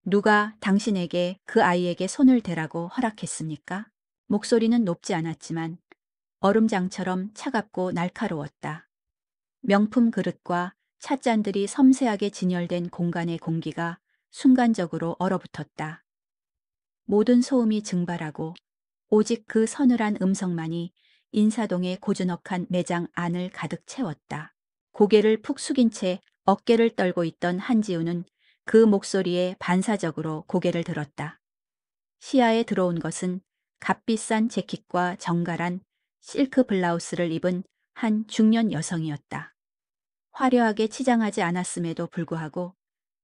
누가 당신에게 그 아이에게 손을 대라고 허락했습니까? 목소리는 높지 않았지만 얼음장처럼 차갑고 날카로웠다. 명품 그릇과 찻잔들이 섬세하게 진열된 공간의 공기가 순간적으로 얼어붙었다. 모든 소음이 증발하고 오직 그 서늘한 음성만이 인사동의 고즈넉한 매장 안을 가득 채웠다. 고개를 푹 숙인 채 어깨를 떨고 있던 한지우는 그 목소리에 반사적으로 고개를 들었다. 시야에 들어온 것은 값비싼 재킷과 정갈한 실크 블라우스를 입은 한 중년 여성이었다. 화려하게 치장하지 않았음에도 불구하고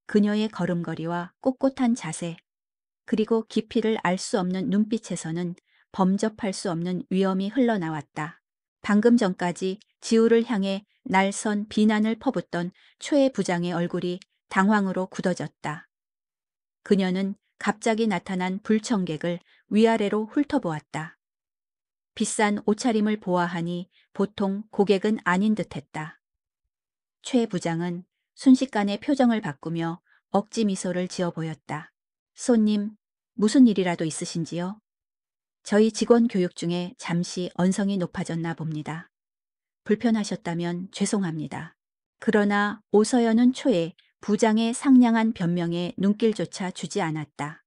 그녀의 걸음걸이와 꼿꼿한 자세, 그리고 깊이를 알 수 없는 눈빛에서는 범접할 수 없는 위엄이 흘러나왔다. 방금 전까지 지우를 향해 날선 비난을 퍼붓던 최 부장의 얼굴이 당황으로 굳어졌다. 그녀는 갑자기 나타난 불청객을 위아래로 훑어보았다. 비싼 옷차림을 보아하니 보통 고객은 아닌 듯했다. 최 부장은 순식간에 표정을 바꾸며 억지 미소를 지어 보였다. 손님, 무슨 일이라도 있으신지요? 저희 직원 교육 중에 잠시 언성이 높아졌나 봅니다. 불편하셨다면 죄송합니다. 그러나 오서연은 초에 부장의 상냥한 변명에 눈길조차 주지 않았다.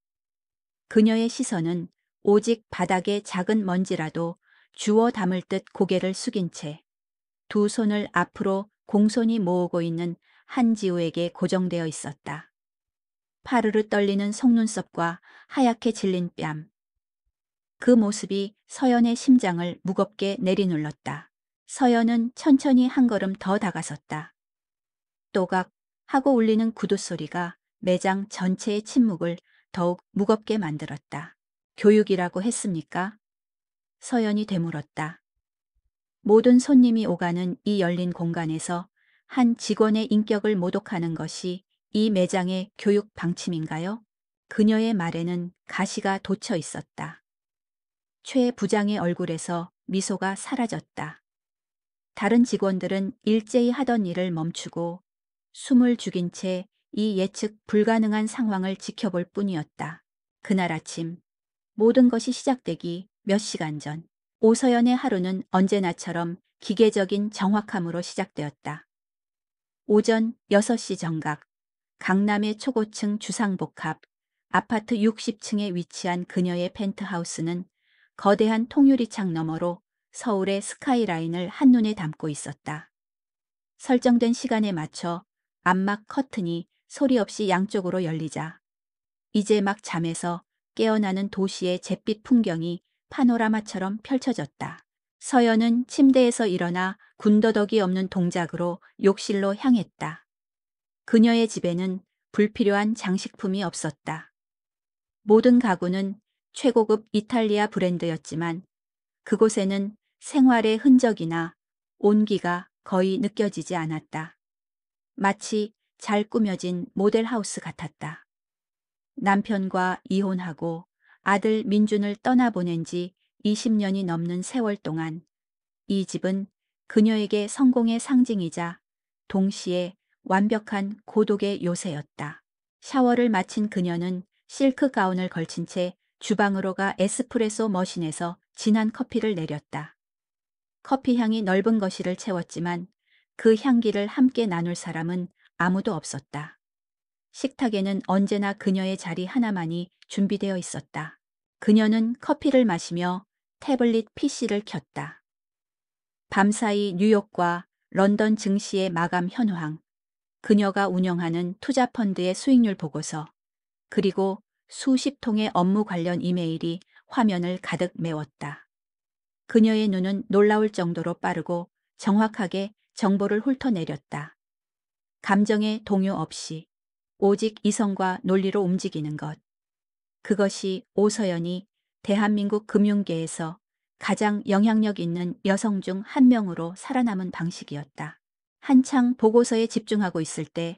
그녀의 시선은 오직 바닥의 작은 먼지라도 주워 담을 듯 고개를 숙인 채 두 손을 앞으로 공손히 모으고 있는 한지우에게 고정되어 있었다. 파르르 떨리는 속눈썹과 하얗게 질린 뺨. 그 모습이 서연의 심장을 무겁게 내리눌렀다. 서연은 천천히 한 걸음 더 다가섰다. 또각 하고 울리는 구두 소리가 매장 전체의 침묵을 더욱 무겁게 만들었다. 교육이라고 했습니까? 서연이 되물었다. 모든 손님이 오가는 이 열린 공간에서 한 직원의 인격을 모독하는 것이 이 매장의 교육 방침인가요? 그녀의 말에는 가시가 돋쳐 있었다. 최 부장의 얼굴에서 미소가 사라졌다. 다른 직원들은 일제히 하던 일을 멈추고 숨을 죽인 채 이 예측 불가능한 상황을 지켜볼 뿐이었다. 그날 아침 모든 것이 시작되기 몇 시간 전 오서연의 하루는 언제나처럼 기계적인 정확함으로 시작되었다. 오전 6시 정각 강남의 초고층 주상복합 아파트 60층에 위치한 그녀의 펜트하우스는 거대한 통유리창 너머로 서울의 스카이라인을 한눈에 담고 있었다. 설정된 시간에 맞춰 암막 커튼이 소리 없이 양쪽으로 열리자 이제 막 잠에서 깨어나는 도시의 잿빛 풍경이 파노라마처럼 펼쳐졌다. 서연은 침대에서 일어나 군더더기 없는 동작으로 욕실로 향했다. 그녀의 집에는 불필요한 장식품이 없었다. 모든 가구는 최고급 이탈리아 브랜드였지만 그곳에는 생활의 흔적이나 온기가 거의 느껴지지 않았다. 마치 잘 꾸며진 모델하우스 같았다. 남편과 이혼하고 아들 민준을 떠나보낸 지 20년이 넘는 세월 동안 이 집은 그녀에게 성공의 상징이자 동시에 완벽한 고독의 요새였다. 샤워를 마친 그녀는 실크 가운을 걸친 채 주방으로 가 에스프레소 머신에서 진한 커피를 내렸다. 커피 향이 넓은 거실을 채웠지만 그 향기를 함께 나눌 사람은 아무도 없었다. 식탁에는 언제나 그녀의 자리 하나만이 준비되어 있었다. 그녀는 커피를 마시며 태블릿 PC를 켰다. 밤사이 뉴욕과 런던 증시의 마감 현황, 그녀가 운영하는 투자펀드의 수익률 보고서, 그리고 수십 통의 업무 관련 이메일이 화면을 가득 메웠다. 그녀의 눈은 놀라울 정도로 빠르고 정확하게 정보를 훑어내렸다. 감정의 동요 없이 오직 이성과 논리로 움직이는 것. 그것이 오서연이 대한민국 금융계에서 가장 영향력 있는 여성 중 한 명으로 살아남은 방식이었다. 한창 보고서에 집중하고 있을 때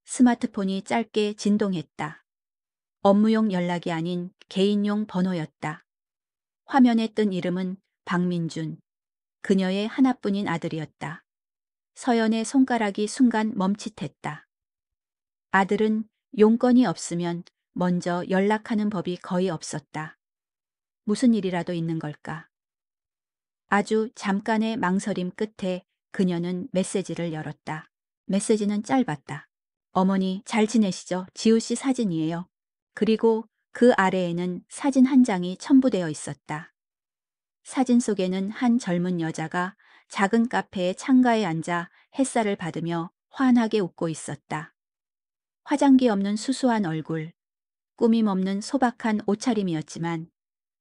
스마트폰이 짧게 진동했다. 업무용 연락이 아닌 개인용 번호였다. 화면에 뜬 이름은 박민준. 그녀의 하나뿐인 아들이었다. 서연의 손가락이 순간 멈칫했다. 아들은 용건이 없으면 먼저 연락하는 법이 거의 없었다. 무슨 일이라도 있는 걸까? 아주 잠깐의 망설임 끝에 그녀는 메시지를 열었다. 메시지는 짧았다. 어머니 잘 지내시죠? 지우 씨 사진이에요. 그리고 그 아래에는 사진 한 장이 첨부되어 있었다. 사진 속에는 한 젊은 여자가 작은 카페의 창가에 앉아 햇살을 받으며 환하게 웃고 있었다. 화장기 없는 수수한 얼굴, 꾸밈 없는 소박한 옷차림이었지만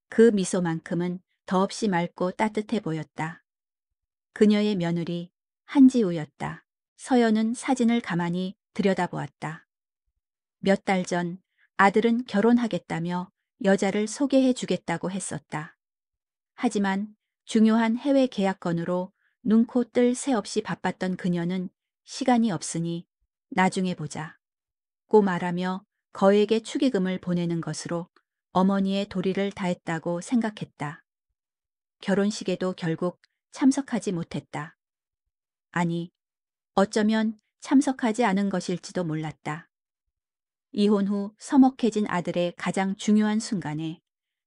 그 미소만큼은 더없이 맑고 따뜻해 보였다. 그녀의 며느리 한지우였다. 서연은 사진을 가만히 들여다보았다. 몇 달 전 아들은 결혼하겠다며 여자를 소개해 주겠다고 했었다. 하지만 중요한 해외 계약 건으로 눈코 뜰 새 없이 바빴던 그녀는 시간이 없으니 나중에 보자 고 말하며 거액의 축의금을 보내는 것으로 어머니의 도리를 다했다고 생각했다. 결혼식에도 결국 참석하지 못했다. 아니, 어쩌면 참석하지 않은 것일지도 몰랐다. 이혼 후 서먹해진 아들의 가장 중요한 순간에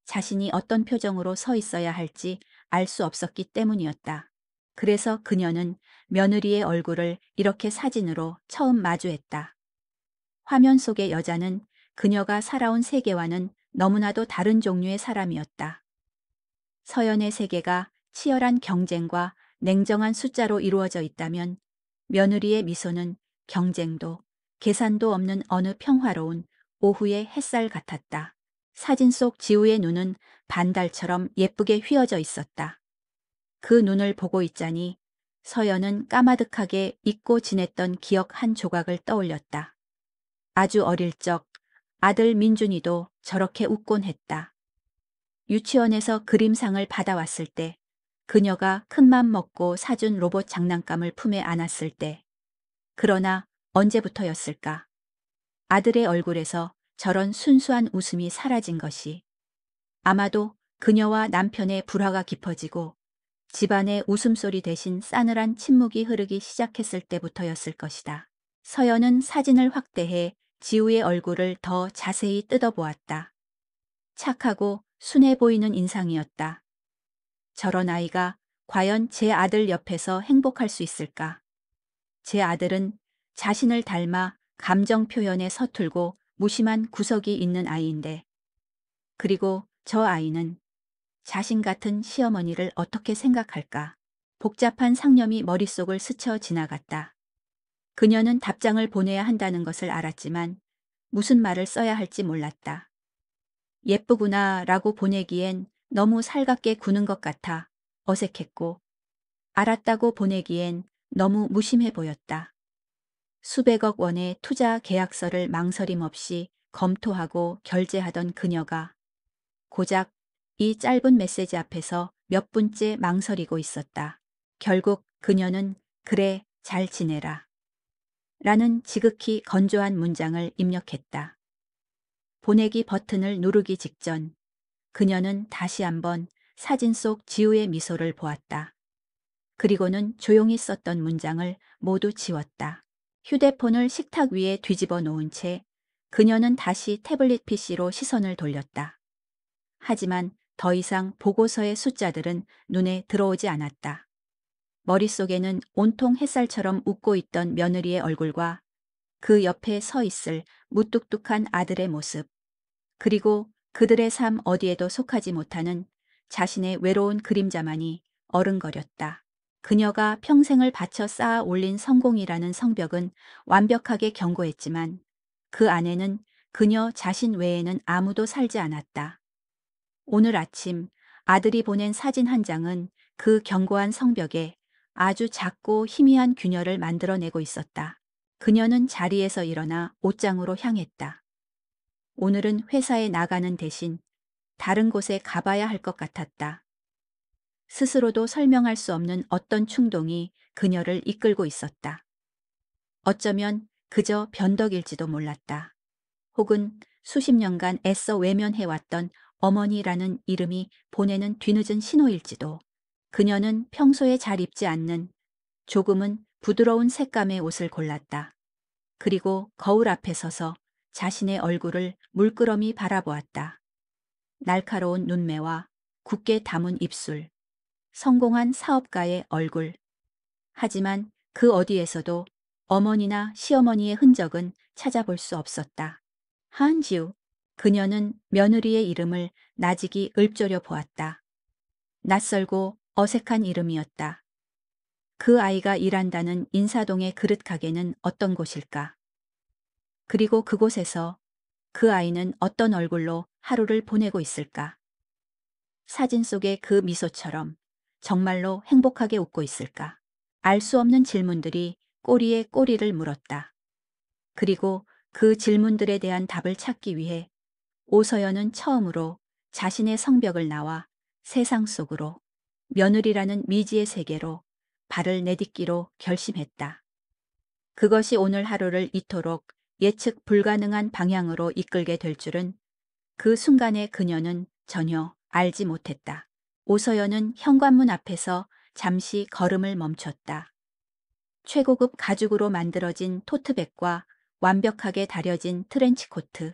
자신이 어떤 표정으로 서 있어야 할지 알 수 없었기 때문이었다. 그래서 그녀는 며느리의 얼굴을 이렇게 사진으로 처음 마주했다. 화면 속의 여자는 그녀가 살아온 세계와는 너무나도 다른 종류의 사람이었다. 서연의 세계가 치열한 경쟁과 냉정한 숫자로 이루어져 있다면 며느리의 미소는 경쟁도 계산도 없는 어느 평화로운 오후의 햇살 같았다. 사진 속 지우의 눈은 반달처럼 예쁘게 휘어져 있었다. 그 눈을 보고 있자니 서연은 까마득하게 잊고 지냈던 기억 한 조각을 떠올렸다. 아주 어릴 적 아들 민준이도 저렇게 웃곤 했다. 유치원에서 그림상을 받아왔을 때, 그녀가 큰맘 먹고 사준 로봇 장난감을 품에 안았을 때, 그러나 언제부터였을까? 아들의 얼굴에서 저런 순수한 웃음이 사라진 것이 아마도 그녀와 남편의 불화가 깊어지고 집안의 웃음소리 대신 싸늘한 침묵이 흐르기 시작했을 때부터였을 것이다. 서연은 사진을 확대해 지우의 얼굴을 더 자세히 뜯어보았다. 착하고 순해 보이는 인상이었다. 저런 아이가 과연 제 아들 옆에서 행복할 수 있을까? 제 아들은 자신을 닮아 감정 표현에 서툴고 무심한 구석이 있는 아이인데, 그리고 저 아이는 자신 같은 시어머니를 어떻게 생각할까? 복잡한 상념이 머릿속을 스쳐 지나갔다. 그녀는 답장을 보내야 한다는 것을 알았지만 무슨 말을 써야 할지 몰랐다. 예쁘구나 라고 보내기엔 너무 살갑게 구는 것 같아 어색했고, 알았다고 보내기엔 너무 무심해 보였다. 수백억 원의 투자 계약서를 망설임 없이 검토하고 결제하던 그녀가 고작 이 짧은 메시지 앞에서 몇 분째 망설이고 있었다. 결국 그녀는 그래, 잘 지내라 라는 지극히 건조한 문장을 입력했다. 보내기 버튼을 누르기 직전 그녀는 다시 한번 사진 속 지우의 미소를 보았다. 그리고는 조용히 썼던 문장을 모두 지웠다. 휴대폰을 식탁 위에 뒤집어 놓은 채 그녀는 다시 태블릿 PC로 시선을 돌렸다. 하지만 더 이상 보고서의 숫자들은 눈에 들어오지 않았다. 머릿속에는 온통 햇살처럼 웃고 있던 며느리의 얼굴과 그 옆에 서 있을 무뚝뚝한 아들의 모습, 그리고 그들의 삶 어디에도 속하지 못하는 자신의 외로운 그림자만이 어른거렸다. 그녀가 평생을 바쳐 쌓아 올린 성공이라는 성벽은 완벽하게 견고했지만 그 안에는 그녀 자신 외에는 아무도 살지 않았다. 오늘 아침 아들이 보낸 사진 한 장은 그 견고한 성벽에 아주 작고 희미한 균열을 만들어내고 있었다. 그녀는 자리에서 일어나 옷장으로 향했다. 오늘은 회사에 나가는 대신 다른 곳에 가봐야 할 것 같았다. 스스로도 설명할 수 없는 어떤 충동이 그녀를 이끌고 있었다. 어쩌면 그저 변덕일지도 몰랐다. 혹은 수십 년간 애써 외면해왔던 어머니라는 이름이 보내는 뒤늦은 신호일지도. 그녀는 평소에 잘 입지 않는 조금은 부드러운 색감의 옷을 골랐다. 그리고 거울 앞에 서서 자신의 얼굴을 물끄러미 바라보았다. 날카로운 눈매와 굳게 담은 입술, 성공한 사업가의 얼굴. 하지만 그 어디에서도 어머니나 시어머니의 흔적은 찾아볼 수 없었다. 한지우, 그녀는 며느리의 이름을 나직이 읊조려 보았다. 낯설고 어색한 이름이었다. 그 아이가 일한다는 인사동의 그릇 가게는 어떤 곳일까? 그리고 그곳에서 그 아이는 어떤 얼굴로 하루를 보내고 있을까? 사진 속의 그 미소처럼 정말로 행복하게 웃고 있을까? 알 수 없는 질문들이 꼬리에 꼬리를 물었다. 그리고 그 질문들에 대한 답을 찾기 위해 오서연은 처음으로 자신의 성벽을 나와 세상 속으로, 며느리라는 미지의 세계로 발을 내딛기로 결심했다. 그것이 오늘 하루를 이토록 예측 불가능한 방향으로 이끌게 될 줄은 그 순간에 그녀는 전혀 알지 못했다. 오서연은 현관문 앞에서 잠시 걸음을 멈췄다. 최고급 가죽으로 만들어진 토트백과 완벽하게 다려진 트렌치코트.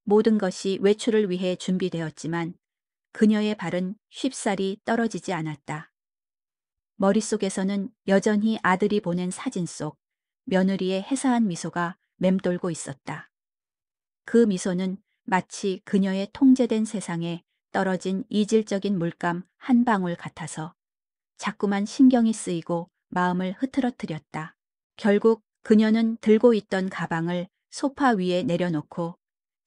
모든 것이 외출을 위해 준비되었지만 그녀의 발은 쉽사리 떨어지지 않았다. 머릿속에서는 여전히 아들이 보낸 사진 속 며느리의 해사한 미소가 맴돌고 있었다. 그 미소는 마치 그녀의 통제된 세상에 떨어진 이질적인 물감 한 방울 같아서 자꾸만 신경이 쓰이고 마음을 흐트러뜨렸다. 결국 그녀는 들고 있던 가방을 소파 위에 내려놓고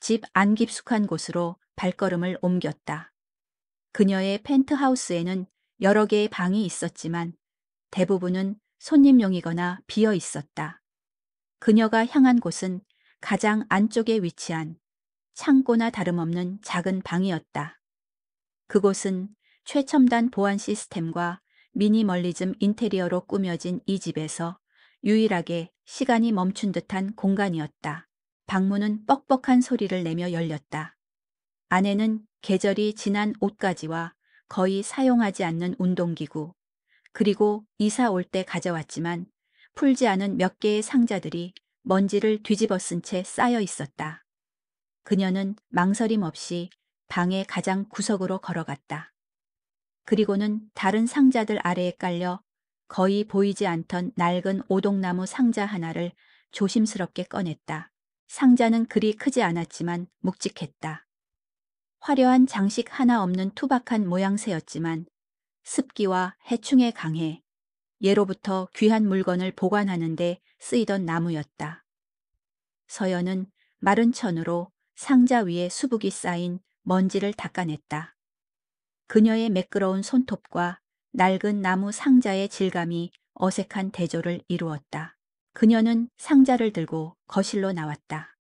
집 안 깊숙한 곳으로 발걸음을 옮겼다. 그녀의 펜트하우스에는 여러 개의 방이 있었지만 대부분은 손님용이거나 비어 있었다. 그녀가 향한 곳은 가장 안쪽에 위치한 창고나 다름없는 작은 방이었다. 그곳은 최첨단 보안 시스템과 미니멀리즘 인테리어로 꾸며진 이 집에서 유일하게 시간이 멈춘 듯한 공간이었다. 방문은 뻑뻑한 소리를 내며 열렸다. 안에는 계절이 지난 옷가지와 거의 사용하지 않는 운동기구, 그리고 이사 올 때 가져왔지만 풀지 않은 몇 개의 상자들이 먼지를 뒤집어 쓴 채 쌓여 있었다. 그녀는 망설임 없이 방의 가장 구석으로 걸어갔다. 그리고는 다른 상자들 아래에 깔려 거의 보이지 않던 낡은 오동나무 상자 하나를 조심스럽게 꺼냈다. 상자는 그리 크지 않았지만 묵직했다. 화려한 장식 하나 없는 투박한 모양새였지만 습기와 해충에 강해 예로부터 귀한 물건을 보관하는 데 쓰이던 나무였다. 서연은 마른 천으로 상자 위에 수북이 쌓인 먼지를 닦아냈다. 그녀의 매끄러운 손톱과 낡은 나무 상자의 질감이 어색한 대조를 이루었다. 그녀는 상자를 들고 거실로 나왔다.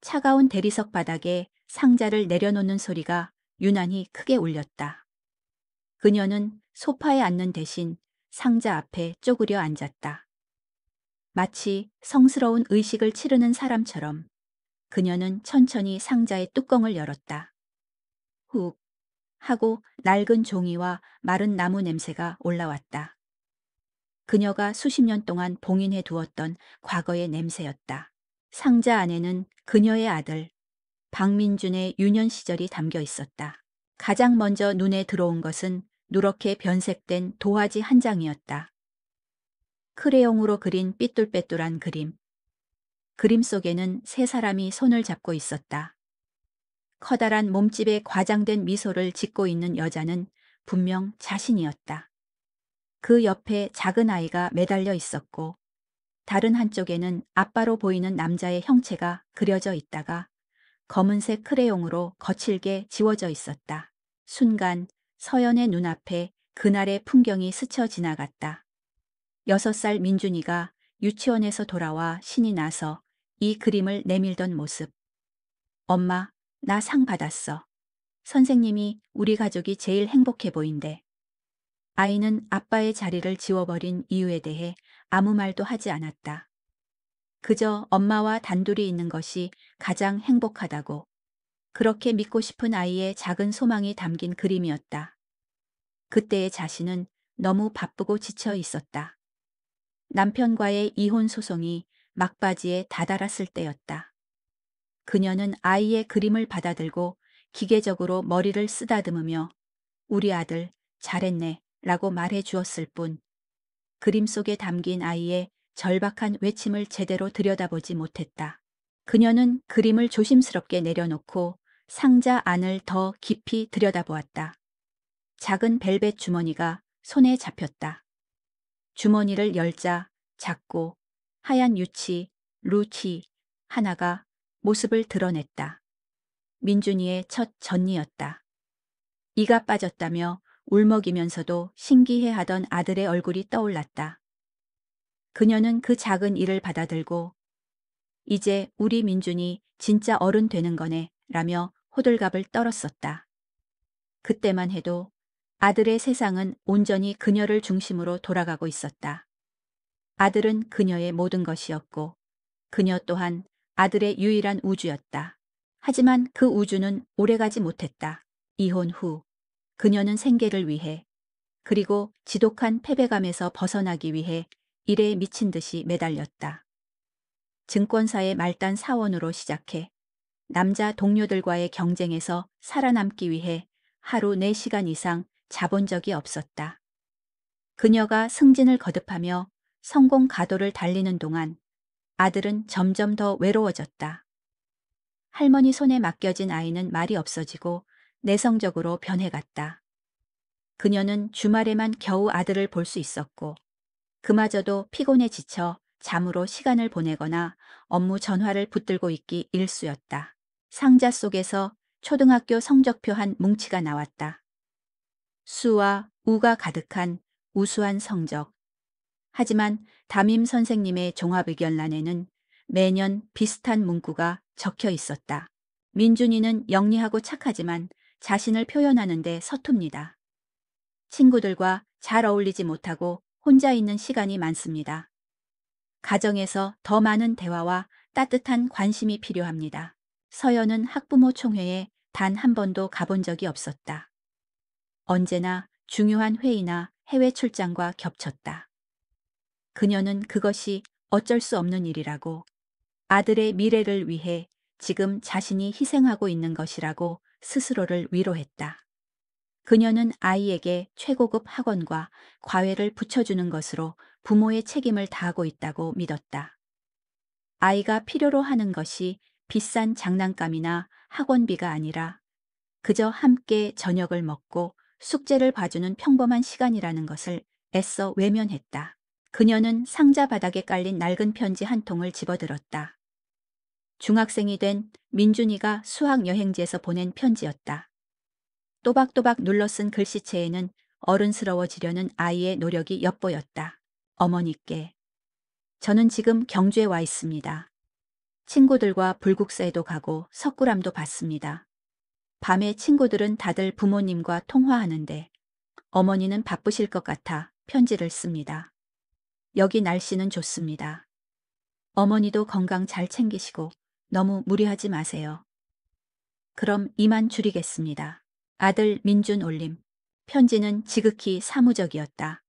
차가운 대리석 바닥에 상자를 내려놓는 소리가 유난히 크게 울렸다. 그녀는 소파에 앉는 대신 상자 앞에 쪼그려 앉았다. 마치 성스러운 의식을 치르는 사람처럼 그녀는 천천히 상자의 뚜껑을 열었다. 훅 하고 낡은 종이와 마른 나무 냄새가 올라왔다. 그녀가 수십 년 동안 봉인해 두었던 과거의 냄새였다. 상자 안에는 그녀의 아들 박민준의 유년 시절이 담겨 있었다. 가장 먼저 눈에 들어온 것은 누렇게 변색된 도화지 한 장이었다. 크레용으로 그린 삐뚤빼뚤한 그림. 그림 속에는 세 사람이 손을 잡고 있었다. 커다란 몸집에 과장된 미소를 짓고 있는 여자는 분명 자신이었다. 그 옆에 작은 아이가 매달려 있었고 다른 한쪽에는 아빠로 보이는 남자의 형체가 그려져 있다가 검은색 크레용으로 거칠게 지워져 있었다. 순간 서연의 눈앞에 그날의 풍경이 스쳐 지나갔다. 6살 민준이가 유치원에서 돌아와 신이 나서 이 그림을 내밀던 모습. 엄마, 나 상 받았어. 선생님이 우리 가족이 제일 행복해 보인대. 아이는 아빠의 자리를 지워버린 이유에 대해 아무 말도 하지 않았다. 그저 엄마와 단둘이 있는 것이 가장 행복하다고. 그렇게 믿고 싶은 아이의 작은 소망이 담긴 그림이었다. 그때의 자신은 너무 바쁘고 지쳐 있었다. 남편과의 이혼 소송이 막바지에 다다랐을 때였다. 그녀는 아이의 그림을 받아들고 기계적으로 머리를 쓰다듬으며 우리 아들 잘했네 라고 말해 주었을 뿐 그림 속에 담긴 아이의 절박한 외침을 제대로 들여다보지 못했다. 그녀는 그림을 조심스럽게 내려놓고 상자 안을 더 깊이 들여다보았다. 작은 벨벳 주머니가 손에 잡혔다. 주머니를 열자 작고 하얀 유치, 루치 하나가 모습을 드러냈다. 민준이의 첫 전니였다. 이가 빠졌다며 울먹이면서도 신기해하던 아들의 얼굴이 떠올랐다. 그녀는 그 작은 이를 받아들고 이제 우리 민준이 진짜 어른 되는 거네 라며 호들갑을 떨었었다. 그때만 해도 아들의 세상은 온전히 그녀를 중심으로 돌아가고 있었다. 아들은 그녀의 모든 것이었고 그녀 또한 아들의 유일한 우주였다. 하지만 그 우주는 오래가지 못했다. 이혼 후 그녀는 생계를 위해 그리고 지독한 패배감에서 벗어나기 위해 일에 미친 듯이 매달렸다. 증권사의 말단 사원으로 시작해 남자 동료들과의 경쟁에서 살아남기 위해 하루 4시간 이상 자본 적이 없었다. 그녀가 승진을 거듭하며 성공 가도를 달리는 동안 아들은 점점 더 외로워졌다. 할머니 손에 맡겨진 아이는 말이 없어지고 내성적으로 변해갔다. 그녀는 주말에만 겨우 아들을 볼 수 있었고 그마저도 피곤에 지쳐 잠으로 시간을 보내거나 업무 전화를 붙들고 있기 일쑤였다. 상자 속에서 초등학교 성적표 한 뭉치가 나왔다. 수와 우가 가득한 우수한 성적. 하지만 담임 선생님의 종합의견란에는 매년 비슷한 문구가 적혀 있었다. 민준이는 영리하고 착하지만 자신을 표현하는데 서툽니다. 친구들과 잘 어울리지 못하고 혼자 있는 시간이 많습니다. 가정에서 더 많은 대화와 따뜻한 관심이 필요합니다. 서연은 학부모 총회에 단 한 번도 가본 적이 없었다. 언제나 중요한 회의나 해외 출장과 겹쳤다. 그녀는 그것이 어쩔 수 없는 일이라고 아들의 미래를 위해 지금 자신이 희생하고 있는 것이라고 스스로를 위로했다. 그녀는 아이에게 최고급 학원과 과외를 붙여주는 것으로 부모의 책임을 다하고 있다고 믿었다. 아이가 필요로 하는 것이 비싼 장난감이나 학원비가 아니라 그저 함께 저녁을 먹고 숙제를 봐주는 평범한 시간이라는 것을 애써 외면했다. 그녀는 상자 바닥에 깔린 낡은 편지 한 통을 집어들었다. 중학생이 된 민준이가 수학 여행지에서 보낸 편지였다. 또박또박 눌러 쓴 글씨체에는 어른스러워지려는 아이의 노력이 엿보였다. 어머니께. 저는 지금 경주에 와 있습니다. 친구들과 불국사에도 가고 석굴암도 봤습니다. 밤에 친구들은 다들 부모님과 통화하는데 어머니는 바쁘실 것 같아 편지를 씁니다. 여기 날씨는 좋습니다. 어머니도 건강 잘 챙기시고 너무 무리하지 마세요. 그럼 이만 줄이겠습니다. 아들 민준 올림. 편지는 지극히 사무적이었다.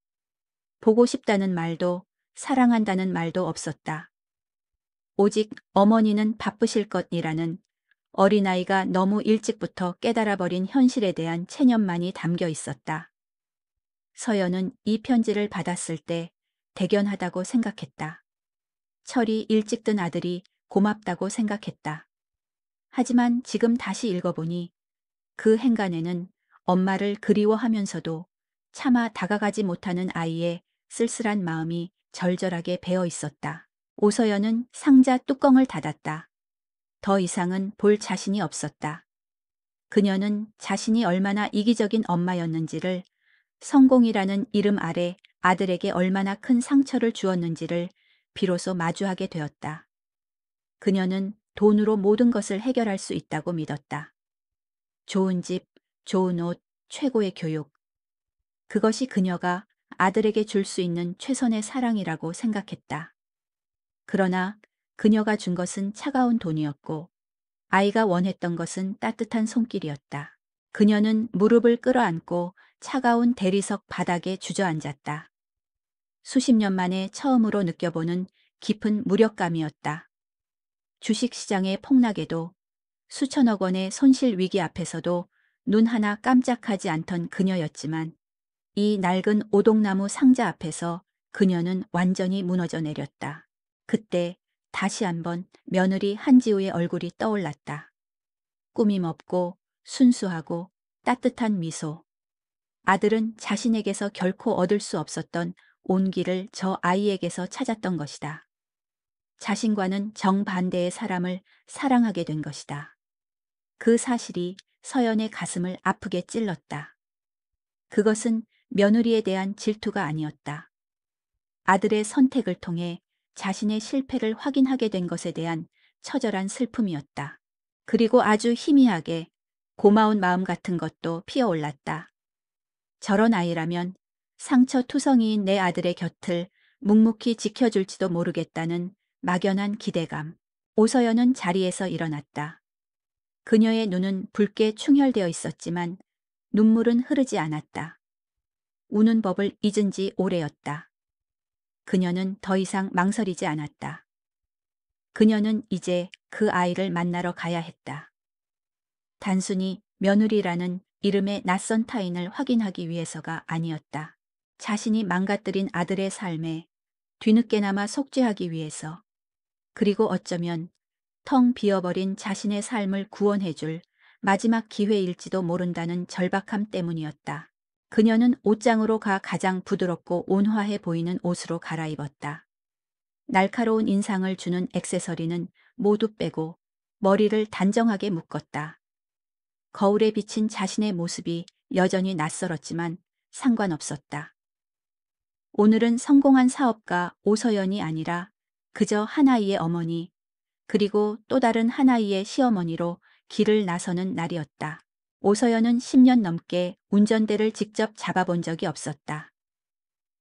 보고 싶다는 말도 사랑한다는 말도 없었다. 오직 어머니는 바쁘실 것이라는 어린아이가 너무 일찍부터 깨달아버린 현실에 대한 체념만이 담겨 있었다. 서연은 이 편지를 받았을 때 대견하다고 생각했다. 철이 일찍 든 아들이 고맙다고 생각했다. 하지만 지금 다시 읽어보니 그 행간에는 엄마를 그리워하면서도 차마 다가가지 못하는 아이의 쓸쓸한 마음이 절절하게 배어 있었다. 오서연은 상자 뚜껑을 닫았다. 더 이상은 볼 자신이 없었다. 그녀는 자신이 얼마나 이기적인 엄마였는지를 성공이라는 이름 아래 아들에게 얼마나 큰 상처를 주었는지를 비로소 마주하게 되었다. 그녀는 돈으로 모든 것을 해결할 수 있다고 믿었다. 좋은 집, 좋은 옷, 최고의 교육. 그것이 그녀가 아들에게 줄 수 있는 최선의 사랑이라고 생각했다. 그러나 그녀가 준 것은 차가운 돈이었고 아이가 원했던 것은 따뜻한 손길이었다. 그녀는 무릎을 끌어안고 차가운 대리석 바닥에 주저앉았다. 수십 년 만에 처음으로 느껴보는 깊은 무력감이었다. 주식시장의 폭락에도 수천억 원의 손실 위기 앞에서도 눈 하나 깜짝하지 않던 그녀였지만 이 낡은 오동나무 상자 앞에서 그녀는 완전히 무너져 내렸다. 그때 다시 한번 며느리 한지우의 얼굴이 떠올랐다. 꾸밈 없고 순수하고 따뜻한 미소. 아들은 자신에게서 결코 얻을 수 없었던 온기를 저 아이에게서 찾았던 것이다. 자신과는 정반대의 사람을 사랑하게 된 것이다. 그 사실이 서연의 가슴을 아프게 찔렀다. 그것은 며느리에 대한 질투가 아니었다. 아들의 선택을 통해 자신의 실패를 확인하게 된 것에 대한 처절한 슬픔이었다. 그리고 아주 희미하게 고마운 마음 같은 것도 피어올랐다. 저런 아이라면 상처투성이인 내 아들의 곁을 묵묵히 지켜줄지도 모르겠다는 막연한 기대감. 오서연은 자리에서 일어났다. 그녀의 눈은 붉게 충혈되어 있었지만 눈물은 흐르지 않았다. 우는 법을 잊은 지 오래였다. 그녀는 더 이상 망설이지 않았다. 그녀는 이제 그 아이를 만나러 가야 했다. 단순히 며느리라는 이름의 낯선 타인을 확인하기 위해서가 아니었다. 자신이 망가뜨린 아들의 삶에 뒤늦게나마 속죄하기 위해서, 그리고 어쩌면 텅 비어버린 자신의 삶을 구원해줄 마지막 기회일지도 모른다는 절박함 때문이었다. 그녀는 옷장으로 가 가장 부드럽고 온화해 보이는 옷으로 갈아입었다. 날카로운 인상을 주는 액세서리는 모두 빼고 머리를 단정하게 묶었다. 거울에 비친 자신의 모습이 여전히 낯설었지만 상관없었다. 오늘은 성공한 사업가 오서연이 아니라 그저 하나이의 어머니, 그리고 또 다른 하나이의 시어머니로 길을 나서는 날이었다. 오서연은 10년 넘게 운전대를 직접 잡아본 적이 없었다.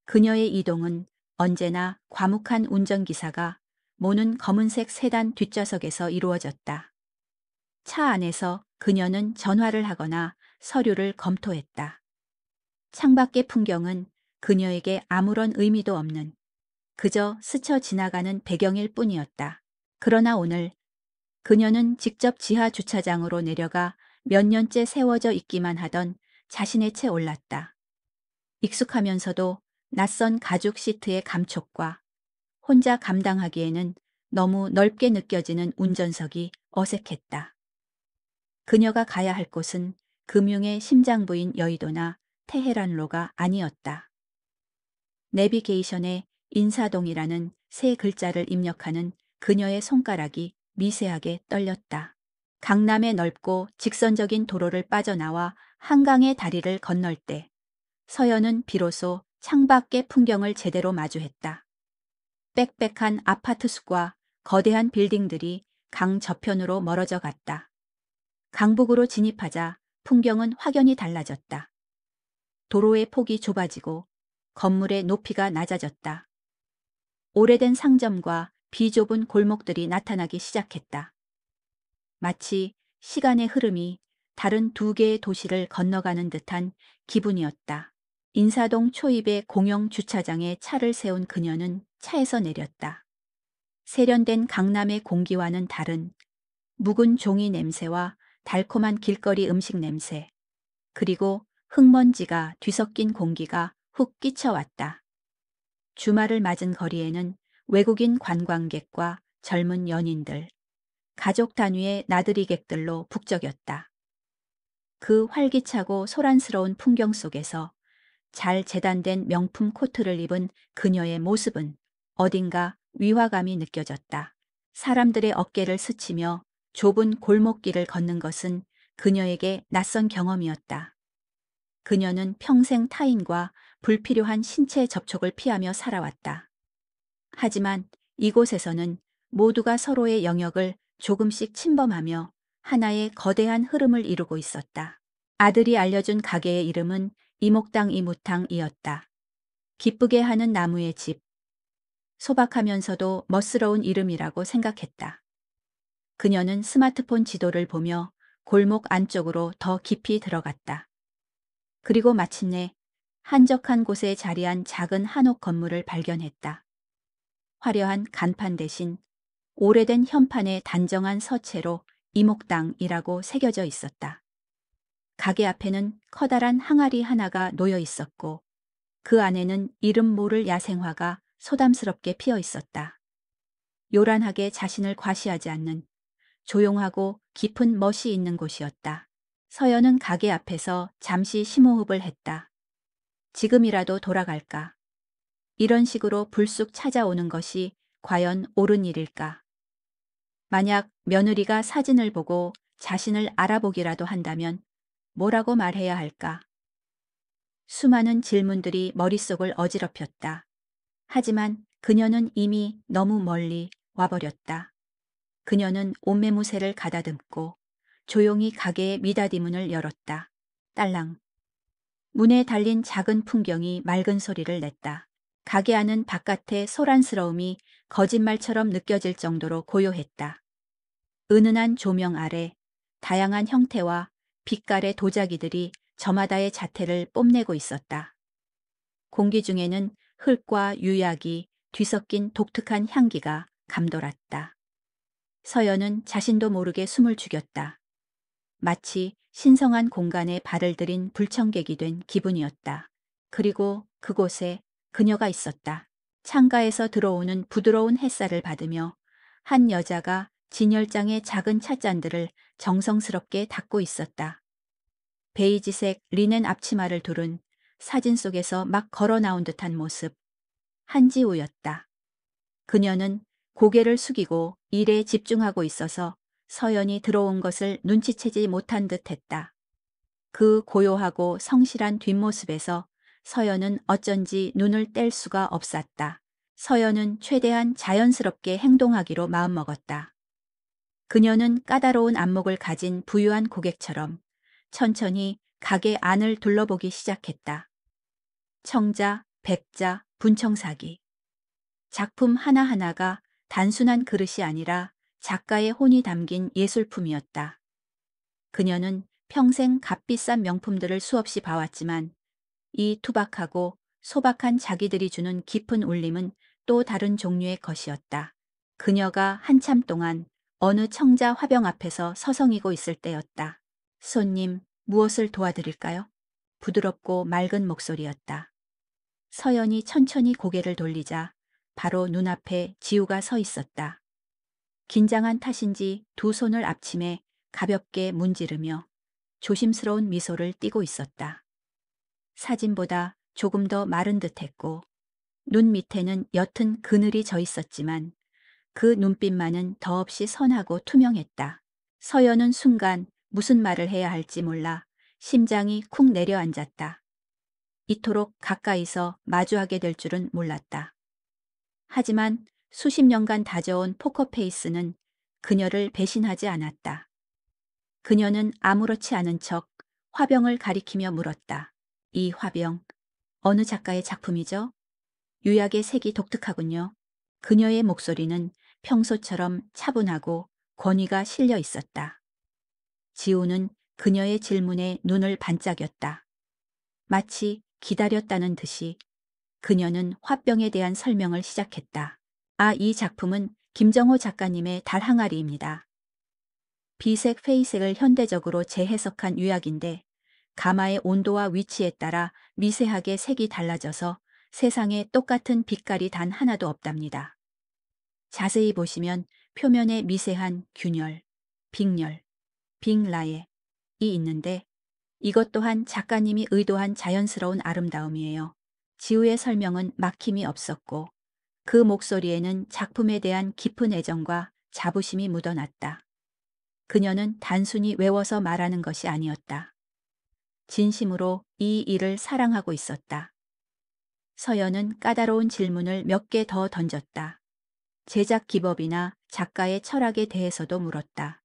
그녀의 이동은 언제나 과묵한 운전기사가 모는 검은색 세단 뒷좌석에서 이루어졌다. 차 안에서 그녀는 전화를 하거나 서류를 검토했다. 창밖의 풍경은 그녀에게 아무런 의미도 없는 그저 스쳐 지나가는 배경일 뿐이었다. 그러나 오늘 그녀는 직접 지하 주차장으로 내려가 몇 년째 세워져 있기만 하던 자신의 채 올랐다. 익숙하면서도 낯선 가죽 시트의 감촉과 혼자 감당하기에는 너무 넓게 느껴지는 운전석이 어색했다. 그녀가 가야 할 곳은 금융의 심장부인 여의도나 테헤란로가 아니었다. 내비게이션에 인사동이라는 세 글자를 입력하는 그녀의 손가락이 미세하게 떨렸다. 강남의 넓고 직선적인 도로를 빠져나와 한강의 다리를 건널 때 서연은 비로소 창밖의 풍경을 제대로 마주했다. 빽빽한 아파트 숲과 거대한 빌딩들이 강 저편으로 멀어져 갔다. 강북으로 진입하자 풍경은 확연히 달라졌다. 도로의 폭이 좁아지고 건물의 높이가 낮아졌다. 오래된 상점과 비좁은 골목들이 나타나기 시작했다. 마치 시간의 흐름이 다른 두 개의 도시를 건너가는 듯한 기분이었다. 인사동 초입의 공영 주차장에 차를 세운 그녀는 차에서 내렸다. 세련된 강남의 공기와는 다른 묵은 종이 냄새와 달콤한 길거리 음식 냄새, 그리고 흙먼지가 뒤섞인 공기가 훅 끼쳐왔다. 주말을 맞은 거리에는 외국인 관광객과 젊은 연인들, 가족 단위의 나들이객들로 북적였다. 그 활기차고 소란스러운 풍경 속에서 잘 재단된 명품 코트를 입은 그녀의 모습은 어딘가 위화감이 느껴졌다. 사람들의 어깨를 스치며 좁은 골목길을 걷는 것은 그녀에게 낯선 경험이었다. 그녀는 평생 타인과 불필요한 신체 접촉을 피하며 살아왔다. 하지만 이곳에서는 모두가 서로의 영역을 조금씩 침범하며 하나의 거대한 흐름을 이루고 있었다. 아들이 알려준 가게의 이름은 이목당 이무탕이었다. 기쁘게 하는 나무의 집. 소박하면서도 멋스러운 이름이라고 생각했다. 그녀는 스마트폰 지도를 보며 골목 안쪽으로 더 깊이 들어갔다. 그리고 마침내 한적한 곳에 자리한 작은 한옥 건물을 발견했다. 화려한 간판 대신 오래된 현판에 단정한 서체로 이목당이라고 새겨져 있었다. 가게 앞에는 커다란 항아리 하나가 놓여 있었고 그 안에는 이름 모를 야생화가 소담스럽게 피어 있었다. 요란하게 자신을 과시하지 않는 조용하고 깊은 멋이 있는 곳이었다. 서연은 가게 앞에서 잠시 심호흡을 했다. 지금이라도 돌아갈까? 이런 식으로 불쑥 찾아오는 것이 과연 옳은 일일까? 만약 며느리가 사진을 보고 자신을 알아보기라도 한다면 뭐라고 말해야 할까? 수많은 질문들이 머릿속을 어지럽혔다. 하지만 그녀는 이미 너무 멀리 와버렸다. 그녀는 옷매무새를 가다듬고 조용히 가게의 미닫이 문을 열었다. 딸랑. 문에 달린 작은 풍경이 맑은 소리를 냈다. 가게 안은 바깥의 소란스러움이 거짓말처럼 느껴질 정도로 고요했다. 은은한 조명 아래 다양한 형태와 빛깔의 도자기들이 저마다의 자태를 뽐내고 있었다. 공기 중에는 흙과 유약이 뒤섞인 독특한 향기가 감돌았다. 서연은 자신도 모르게 숨을 죽였다. 마치 신성한 공간에 발을 들인 불청객이 된 기분이었다. 그리고 그곳에 그녀가 있었다. 창가에서 들어오는 부드러운 햇살을 받으며 한 여자가 진열장의 작은 찻잔들을 정성스럽게 닦고 있었다. 베이지색 리넨 앞치마를 두른 사진 속에서 막 걸어 나온 듯한 모습. 한지우였다. 그녀는 고개를 숙이고 일에 집중하고 있어서 서연이 들어온 것을 눈치채지 못한 듯 했다. 그 고요하고 성실한 뒷모습에서 서연은 어쩐지 눈을 뗄 수가 없었다. 서연은 최대한 자연스럽게 행동하기로 마음먹었다. 그녀는 까다로운 안목을 가진 부유한 고객처럼 천천히 가게 안을 둘러보기 시작했다. 청자, 백자, 분청사기. 작품 하나하나가 단순한 그릇이 아니라 작가의 혼이 담긴 예술품이었다. 그녀는 평생 값비싼 명품들을 수없이 봐왔지만 이 투박하고 소박한 자기들이 주는 깊은 울림은 또 다른 종류의 것이었다. 그녀가 한참 동안 어느 청자 화병 앞에서 서성이고 있을 때였다. 손님, 무엇을 도와드릴까요? 부드럽고 맑은 목소리였다. 서연이 천천히 고개를 돌리자 바로 눈앞에 지우가 서 있었다. 긴장한 탓인지 두 손을 앞침에 가볍게 문지르며 조심스러운 미소를 띠고 있었다. 사진보다 조금 더 마른 듯했고 눈 밑에는 옅은 그늘이 져 있었지만 그 눈빛만은 더없이 선하고 투명했다. 서연은 순간 무슨 말을 해야 할지 몰라 심장이 쿵 내려앉았다. 이토록 가까이서 마주하게 될 줄은 몰랐다. 하지만 수십 년간 다져온 포커페이스는 그녀를 배신하지 않았다. 그녀는 아무렇지 않은 척 화병을 가리키며 물었다. 이 화병, 어느 작가의 작품이죠? 유약의 색이 독특하군요. 그녀의 목소리는 평소처럼 차분하고 권위가 실려 있었다. 지우는 그녀의 질문에 눈을 반짝였다. 마치 기다렸다는 듯이 그녀는 화병에 대한 설명을 시작했다. 아, 이 작품은 김정호 작가님의 달 항아리입니다. 비색 회의색을 현대적으로 재해석한 유약인데 가마의 온도와 위치에 따라 미세하게 색이 달라져서 세상에 똑같은 빛깔이 단 하나도 없답니다. 자세히 보시면 표면에 미세한 균열, 빅열, 빅라예이 있는데 이것 또한 작가님이 의도한 자연스러운 아름다움이에요. 지우의 설명은 막힘이 없었고 그 목소리에는 작품에 대한 깊은 애정과 자부심이 묻어났다. 그녀는 단순히 외워서 말하는 것이 아니었다. 진심으로 이 일을 사랑하고 있었다. 서연은 까다로운 질문을 몇 개 더 던졌다. 제작 기법이나 작가의 철학에 대해서도 물었다.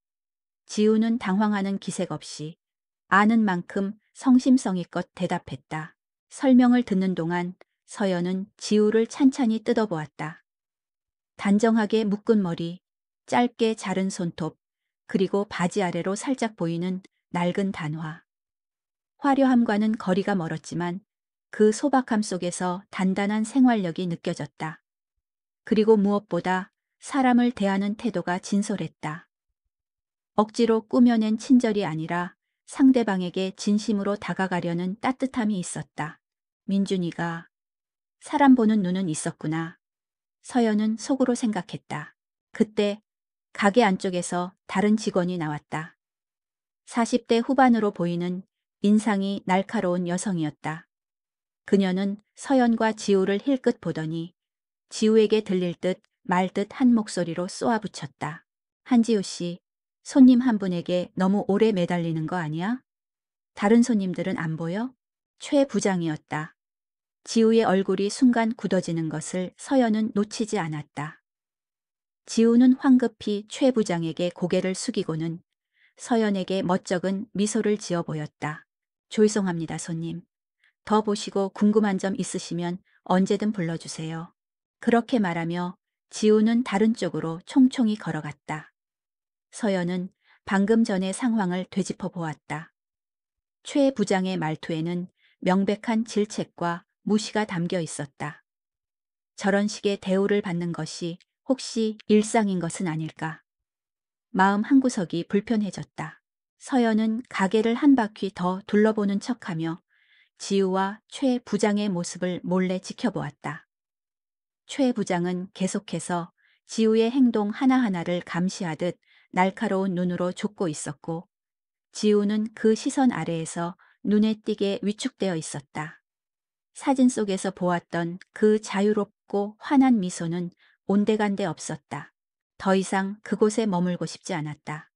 지우는 당황하는 기색 없이 아는 만큼 성심성의껏 대답했다. 설명을 듣는 동안 서연은 지우를 찬찬히 뜯어보았다. 단정하게 묶은 머리, 짧게 자른 손톱, 그리고 바지 아래로 살짝 보이는 낡은 단화. 화려함과는 거리가 멀었지만 그 소박함 속에서 단단한 생활력이 느껴졌다. 그리고 무엇보다 사람을 대하는 태도가 진솔했다. 억지로 꾸며낸 친절이 아니라 상대방에게 진심으로 다가가려는 따뜻함이 있었다. 민준이가 사람 보는 눈은 있었구나. 서연은 속으로 생각했다. 그때 가게 안쪽에서 다른 직원이 나왔다. 40대 후반으로 보이는 인상이 날카로운 여성이었다. 그녀는 서연과 지우를 힐끗 보더니 지우에게 들릴 듯 말 듯 한 목소리로 쏘아붙였다. 한지우 씨, 손님 한 분에게 너무 오래 매달리는 거 아니야? 다른 손님들은 안 보여? 최 부장이었다. 지우의 얼굴이 순간 굳어지는 것을 서연은 놓치지 않았다. 지우는 황급히 최 부장에게 고개를 숙이고는 서연에게 멋쩍은 미소를 지어 보였다. 죄송합니다, 손님. 더 보시고 궁금한 점 있으시면 언제든 불러주세요. 그렇게 말하며 지우는 다른 쪽으로 총총히 걸어갔다. 서연은 방금 전의 상황을 되짚어 보았다. 최 부장의 말투에는 명백한 질책과 무시가 담겨 있었다. 저런 식의 대우를 받는 것이 혹시 일상인 것은 아닐까. 마음 한구석이 불편해졌다. 서연은 가게를 한 바퀴 더 둘러보는 척하며 지우와 최 부장의 모습을 몰래 지켜보았다. 최 부장은 계속해서 지우의 행동 하나하나를 감시하듯 날카로운 눈으로 쫓고 있었고 지우는 그 시선 아래에서 눈에 띄게 위축되어 있었다. 사진 속에서 보았던 그 자유롭고 환한 미소는 온데간데 없었다. 더 이상 그곳에 머물고 싶지 않았다.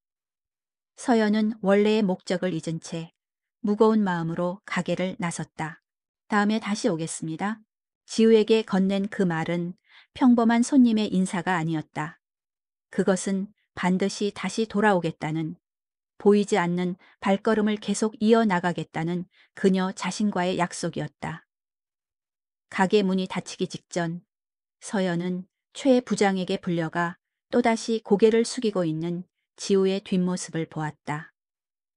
서연은 원래의 목적을 잊은 채 무거운 마음으로 가게를 나섰다. 다음에 다시 오겠습니다. 지우에게 건넨 그 말은 평범한 손님의 인사가 아니었다. 그것은 반드시 다시 돌아오겠다는, 보이지 않는 발걸음을 계속 이어나가겠다는 그녀 자신과의 약속이었다. 가게 문이 닫히기 직전 서연은 최 부장에게 불려가 또다시 고개를 숙이고 있는 지우의 뒷모습을 보았다.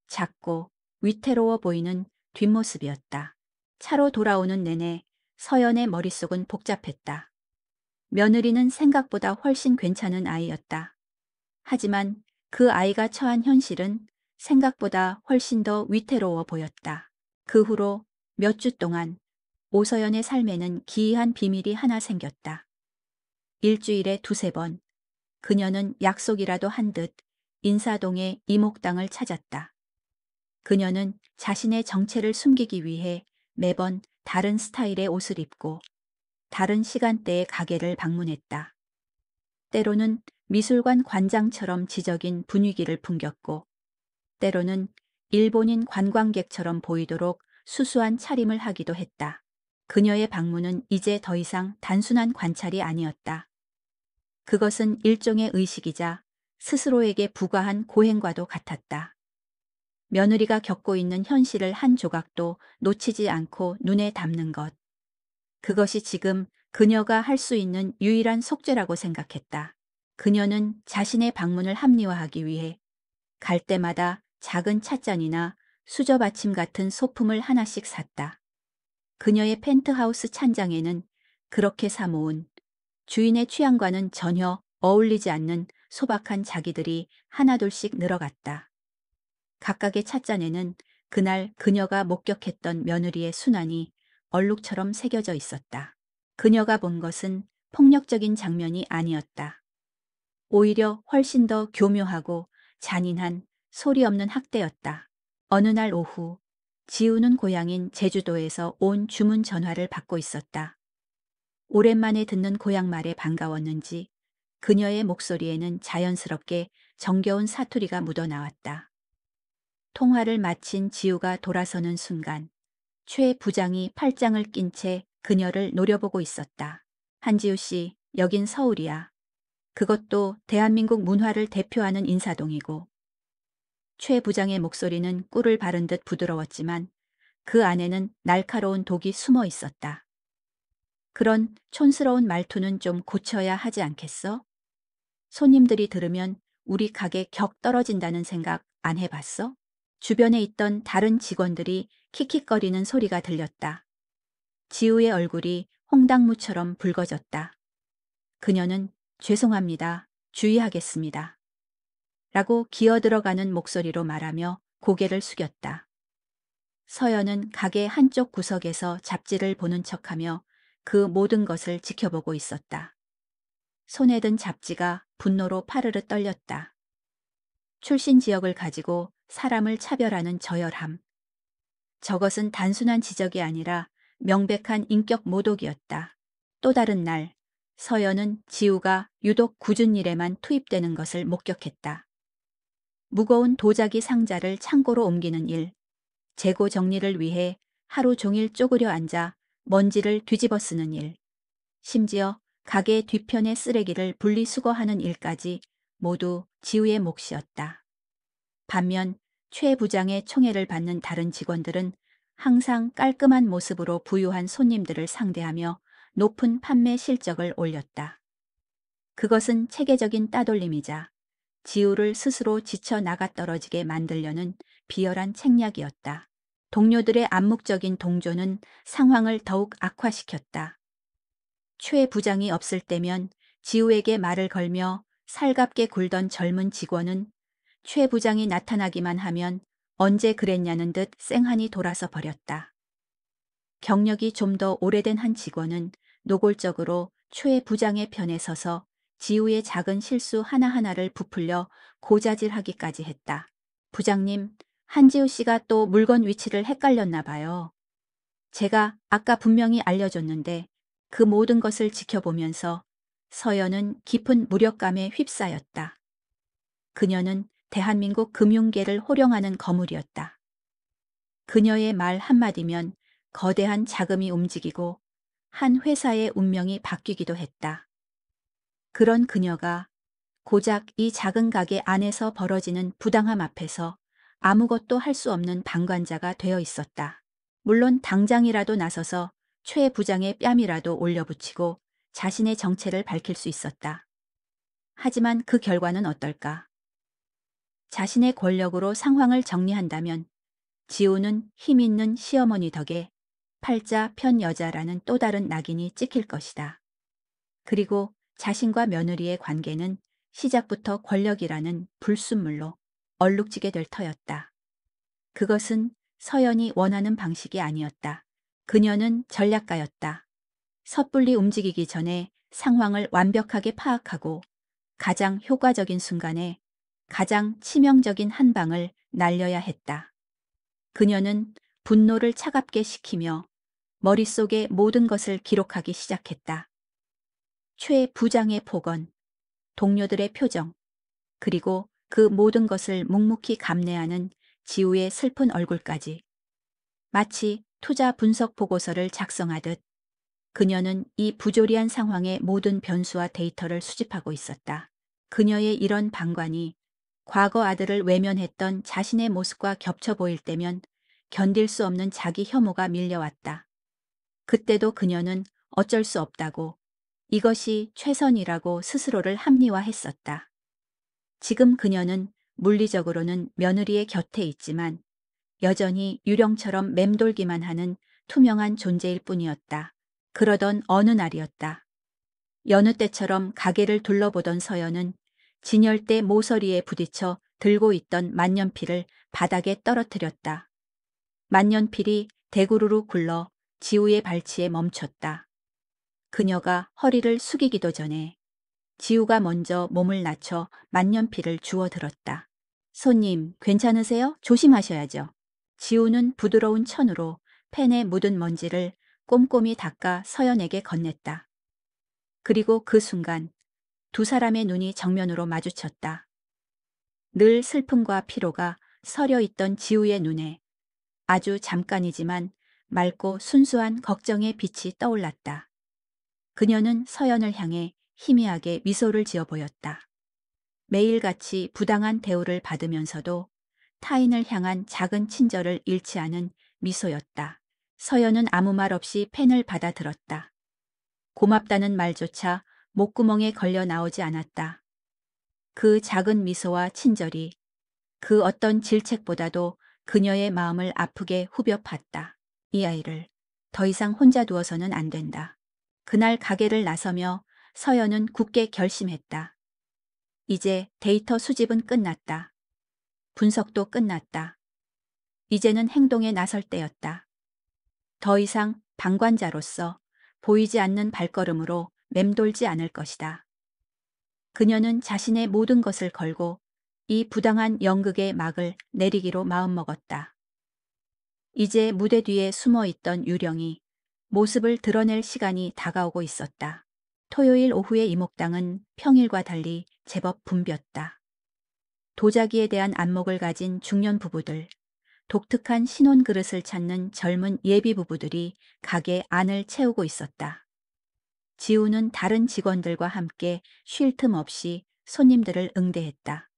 작고 위태로워 보이는 뒷모습이었다. 차로 돌아오는 내내 서연의 머릿속은 복잡했다. 며느리는 생각보다 훨씬 괜찮은 아이였다. 하지만 그 아이가 처한 현실은 생각보다 훨씬 더 위태로워 보였다. 그 후로 몇 주 동안 오서연의 삶에는 기이한 비밀이 하나 생겼다. 일주일에 두세 번 그녀는 약속이라도 한 듯 인사동의 이목당을 찾았다. 그녀는 자신의 정체를 숨기기 위해 매번 다른 스타일의 옷을 입고 다른 시간대의 가게를 방문했다. 때로는 미술관 관장처럼 지적인 분위기를 풍겼고 때로는 일본인 관광객처럼 보이도록 수수한 차림을 하기도 했다. 그녀의 방문은 이제 더 이상 단순한 관찰이 아니었다. 그것은 일종의 의식이자 스스로에게 부과한 고행과도 같았다. 며느리가 겪고 있는 현실을 한 조각도 놓치지 않고 눈에 담는 것. 그것이 지금 그녀가 할 수 있는 유일한 속죄라고 생각했다. 그녀는 자신의 방문을 합리화하기 위해 갈 때마다 작은 찻잔이나 수저 받침 같은 소품을 하나씩 샀다. 그녀의 펜트하우스 찬장에는 그렇게 사모은 주인의 취향과는 전혀 어울리지 않는 소박한 자기들이 하나둘씩 늘어갔다. 각각의 찻잔에는 그날 그녀가 목격했던 며느리의 순환이 얼룩처럼 새겨져 있었다. 그녀가 본 것은 폭력적인 장면이 아니었다. 오히려 훨씬 더 교묘하고 잔인한 소리 없는 학대였다. 어느 날 오후 지우는 고향인 제주도에서 온 주문 전화를 받고 있었다. 오랜만에 듣는 고향 말에 반가웠는지 그녀의 목소리에는 자연스럽게 정겨운 사투리가 묻어나왔다. 통화를 마친 지우가 돌아서는 순간 최 부장이 팔짱을 낀 채 그녀를 노려보고 있었다. 한지우 씨, 여긴 서울이야. 그것도 대한민국 문화를 대표하는 인사동이고. 최 부장의 목소리는 꿀을 바른 듯 부드러웠지만 그 안에는 날카로운 독이 숨어 있었다. 그런 촌스러운 말투는 좀 고쳐야 하지 않겠어? 손님들이 들으면 우리 가게 격 떨어진다는 생각 안 해봤어? 주변에 있던 다른 직원들이 킥킥거리는 소리가 들렸다. 지우의 얼굴이 홍당무처럼 붉어졌다. 그녀는 죄송합니다. 주의하겠습니다. 라고 기어들어가는 목소리로 말하며 고개를 숙였다. 서연은 가게 한쪽 구석에서 잡지를 보는 척하며 그 모든 것을 지켜보고 있었다. 손에 든 잡지가 분노로 파르르 떨렸다. 출신 지역을 가지고 사람을 차별하는 저열함. 저것은 단순한 지적이 아니라 명백한 인격 모독이었다. 또 다른 날, 서연은 지우가 유독 굳은 일에만 투입되는 것을 목격했다. 무거운 도자기 상자를 창고로 옮기는 일, 재고 정리를 위해 하루 종일 쪼그려 앉아 먼지를 뒤집어 쓰는 일, 심지어 가게 뒤편의 쓰레기를 분리수거하는 일까지 모두 지우의 몫이었다. 반면 최 부장의 총애를 받는 다른 직원들은 항상 깔끔한 모습으로 부유한 손님들을 상대하며 높은 판매 실적을 올렸다. 그것은 체계적인 따돌림이자 지우를 스스로 지쳐 나가떨어지게 만들려는 비열한 책략이었다. 동료들의 암묵적인 동조는 상황을 더욱 악화시켰다. 최 부장이 없을 때면 지우에게 말을 걸며 살갑게 굴던 젊은 직원은 최 부장이 나타나기만 하면 언제 그랬냐는 듯 쌩하니 돌아서 버렸다. 경력이 좀 더 오래된 한 직원은 노골적으로 최 부장의 편에 서서 지우의 작은 실수 하나하나를 부풀려 고자질하기까지 했다. 부장님, 한지우 씨가 또 물건 위치를 헷갈렸나 봐요. 제가 아까 분명히 알려줬는데 그 모든 것을 지켜보면서 서연은 깊은 무력감에 휩싸였다. 그녀는 대한민국 금융계를 호령하는 거물이었다. 그녀의 말 한마디면 거대한 자금이 움직이고 한 회사의 운명이 바뀌기도 했다. 그런 그녀가 고작 이 작은 가게 안에서 벌어지는 부당함 앞에서 아무것도 할 수 없는 방관자가 되어 있었다. 물론 당장이라도 나서서 최 부장의 뺨이라도 올려붙이고 자신의 정체를 밝힐 수 있었다. 하지만 그 결과는 어떨까? 자신의 권력으로 상황을 정리한다면 지우는 힘 있는 시어머니 덕에 팔자 편 여자라는 또 다른 낙인이 찍힐 것이다. 그리고 자신과 며느리의 관계는 시작부터 권력이라는 불순물로 얼룩지게 될 터였다. 그것은 서연이 원하는 방식이 아니었다. 그녀는 전략가였다. 섣불리 움직이기 전에 상황을 완벽하게 파악하고 가장 효과적인 순간에 가장 치명적인 한 방을 날려야 했다. 그녀는 분노를 차갑게 식히며 머릿속의 모든 것을 기록하기 시작했다. 최 부장의 폭언, 동료들의 표정, 그리고 그 모든 것을 묵묵히 감내하는 지우의 슬픈 얼굴까지. 마치 투자 분석 보고서를 작성하듯 그녀는 이 부조리한 상황의 모든 변수와 데이터를 수집하고 있었다. 그녀의 이런 방관이 과거 아들을 외면했던 자신의 모습과 겹쳐 보일 때면 견딜 수 없는 자기 혐오가 밀려왔다. 그때도 그녀는 어쩔 수 없다고, 이것이 최선이라고 스스로를 합리화했었다. 지금 그녀는 물리적으로는 며느리의 곁에 있지만 여전히 유령처럼 맴돌기만 하는 투명한 존재일 뿐이었다. 그러던 어느 날이었다. 여느 때처럼 가게를 둘러보던 서연은 진열대 모서리에 부딪혀 들고 있던 만년필을 바닥에 떨어뜨렸다. 만년필이 대구르르 굴러 지우의 발치에 멈췄다. 그녀가 허리를 숙이기도 전에 지우가 먼저 몸을 낮춰 만년필을 주워들었다. 손님, 괜찮으세요? 조심하셔야죠. 지우는 부드러운 천으로 펜에 묻은 먼지를 꼼꼼히 닦아 서연에게 건넸다. 그리고 그 순간 두 사람의 눈이 정면으로 마주쳤다. 늘 슬픔과 피로가 서려 있던 지우의 눈에 아주 잠깐이지만 맑고 순수한 걱정의 빛이 떠올랐다. 그녀는 서연을 향해 희미하게 미소를 지어 보였다. 매일같이 부당한 대우를 받으면서도 타인을 향한 작은 친절을 잃지 않은 미소였다. 서연은 아무 말 없이 펜을 받아들었다. 고맙다는 말조차 목구멍에 걸려 나오지 않았다. 그 작은 미소와 친절이 그 어떤 질책보다도 그녀의 마음을 아프게 후벼 팠다. 이 아이를 더 이상 혼자 두어서는 안 된다. 그날 가게를 나서며 서연은 굳게 결심했다. 이제 데이터 수집은 끝났다. 분석도 끝났다. 이제는 행동에 나설 때였다. 더 이상 방관자로서 보이지 않는 발걸음으로 맴돌지 않을 것이다. 그녀는 자신의 모든 것을 걸고 이 부당한 연극의 막을 내리기로 마음먹었다. 이제 무대 뒤에 숨어있던 유령이 모습을 드러낼 시간이 다가오고 있었다. 토요일 오후의 이목당은 평일과 달리 제법 붐볐다. 도자기에 대한 안목을 가진 중년 부부들, 독특한 신혼 그릇을 찾는 젊은 예비 부부들이 가게 안을 채우고 있었다. 지우는 다른 직원들과 함께 쉴 틈 없이 손님들을 응대했다.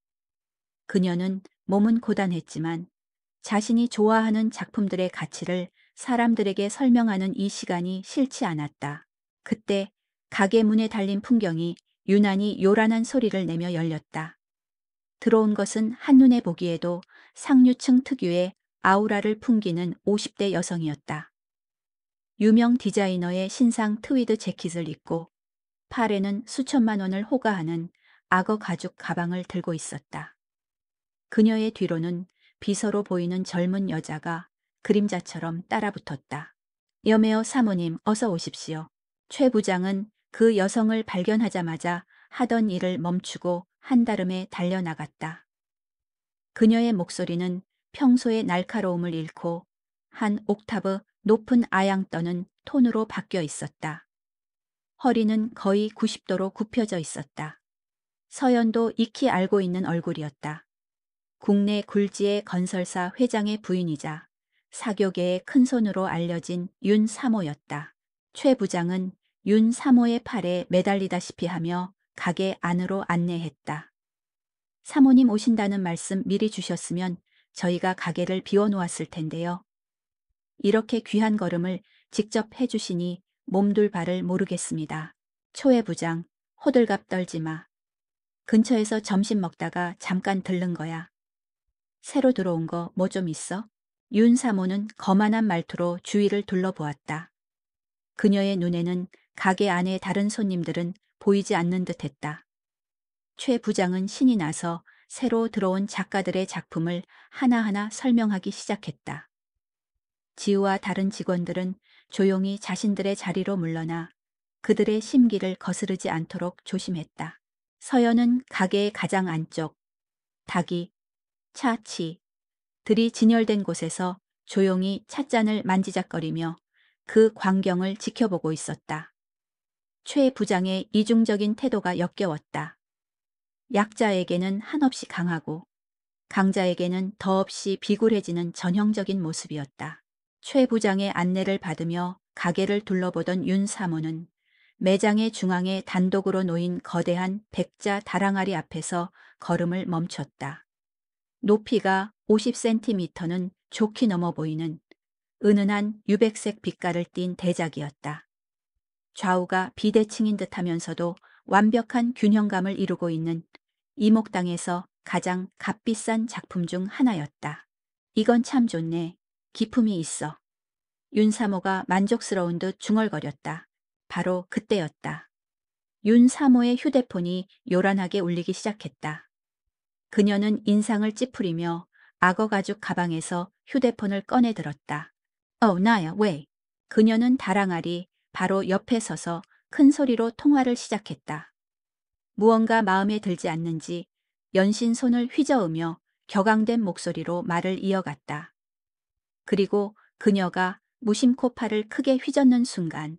그녀는 몸은 고단했지만 자신이 좋아하는 작품들의 가치를 사람들에게 설명하는 이 시간이 싫지 않았다. 그때 가게 문에 달린 풍경이 유난히 요란한 소리를 내며 열렸다. 들어온 것은 한눈에 보기에도 상류층 특유의 아우라를 풍기는 50대 여성이었다. 유명 디자이너의 신상 트위드 재킷을 입고 팔에는 수천만 원을 호가하는 악어 가죽 가방을 들고 있었다. 그녀의 뒤로는 비서로 보이는 젊은 여자가 그림자처럼 따라붙었다. 여매어 사모님 어서 오십시오. 최 부장은 그 여성을 발견하자마자 하던 일을 멈추고 한달음에 달려나갔다. 그녀의 목소리는 평소의 날카로움을 잃고 한 옥타브 높은 아양 떠는 톤으로 바뀌어 있었다. 허리는 거의 90도로 굽혀져 있었다. 서연도 익히 알고 있는 얼굴이었다. 국내 굴지의 건설사 회장의 부인이자 사교계의 큰손으로 알려진 윤 사모였다. 최 부장은 윤 사모의 팔에 매달리다시피 하며 가게 안으로 안내했다. 사모님 오신다는 말씀 미리 주셨으면 저희가 가게를 비워놓았을 텐데요. 이렇게 귀한 걸음을 직접 해주시니 몸둘 바를 모르겠습니다. 초회 부장, 호들갑 떨지 마. 근처에서 점심 먹다가 잠깐 들른 거야. 새로 들어온 거 뭐 좀 있어? 윤 사모는 거만한 말투로 주위를 둘러보았다. 그녀의 눈에는 가게 안의 다른 손님들은 보이지 않는 듯했다. 최 부장은 신이 나서 새로 들어온 작가들의 작품을 하나하나 설명하기 시작했다. 지우와 다른 직원들은 조용히 자신들의 자리로 물러나 그들의 심기를 거스르지 않도록 조심했다. 서연은 가게의 가장 안쪽, 닭이, 차치, 들이 진열된 곳에서 조용히 찻잔을 만지작거리며 그 광경을 지켜보고 있었다. 최 부장의 이중적인 태도가 역겨웠다. 약자에게는 한없이 강하고 강자에게는 더없이 비굴해지는 전형적인 모습이었다. 최 부장의 안내를 받으며 가게를 둘러보던 윤 사모는 매장의 중앙에 단독으로 놓인 거대한 백자 다랑아리 앞에서 걸음을 멈췄다. 높이가 50cm는 좋게 넘어 보이는 은은한 유백색 빛깔을 띤 대작이었다. 좌우가 비대칭인 듯하면서도 완벽한 균형감을 이루고 있는 이목당에서 가장 값비싼 작품 중 하나였다. 이건 참 좋네. 기품이 있어. 윤 사모가 만족스러운 듯 중얼거렸다. 바로 그때였다. 윤 사모의 휴대폰이 요란하게 울리기 시작했다. 그녀는 인상을 찌푸리며 악어 가죽 가방에서 휴대폰을 꺼내 들었다. 나야, 왜? 그녀는 다랑아리 바로 옆에 서서 큰 소리로 통화를 시작했다. 무언가 마음에 들지 않는지 연신 손을 휘저으며 격앙된 목소리로 말을 이어갔다. 그리고 그녀가 무심코 팔을 크게 휘젓는 순간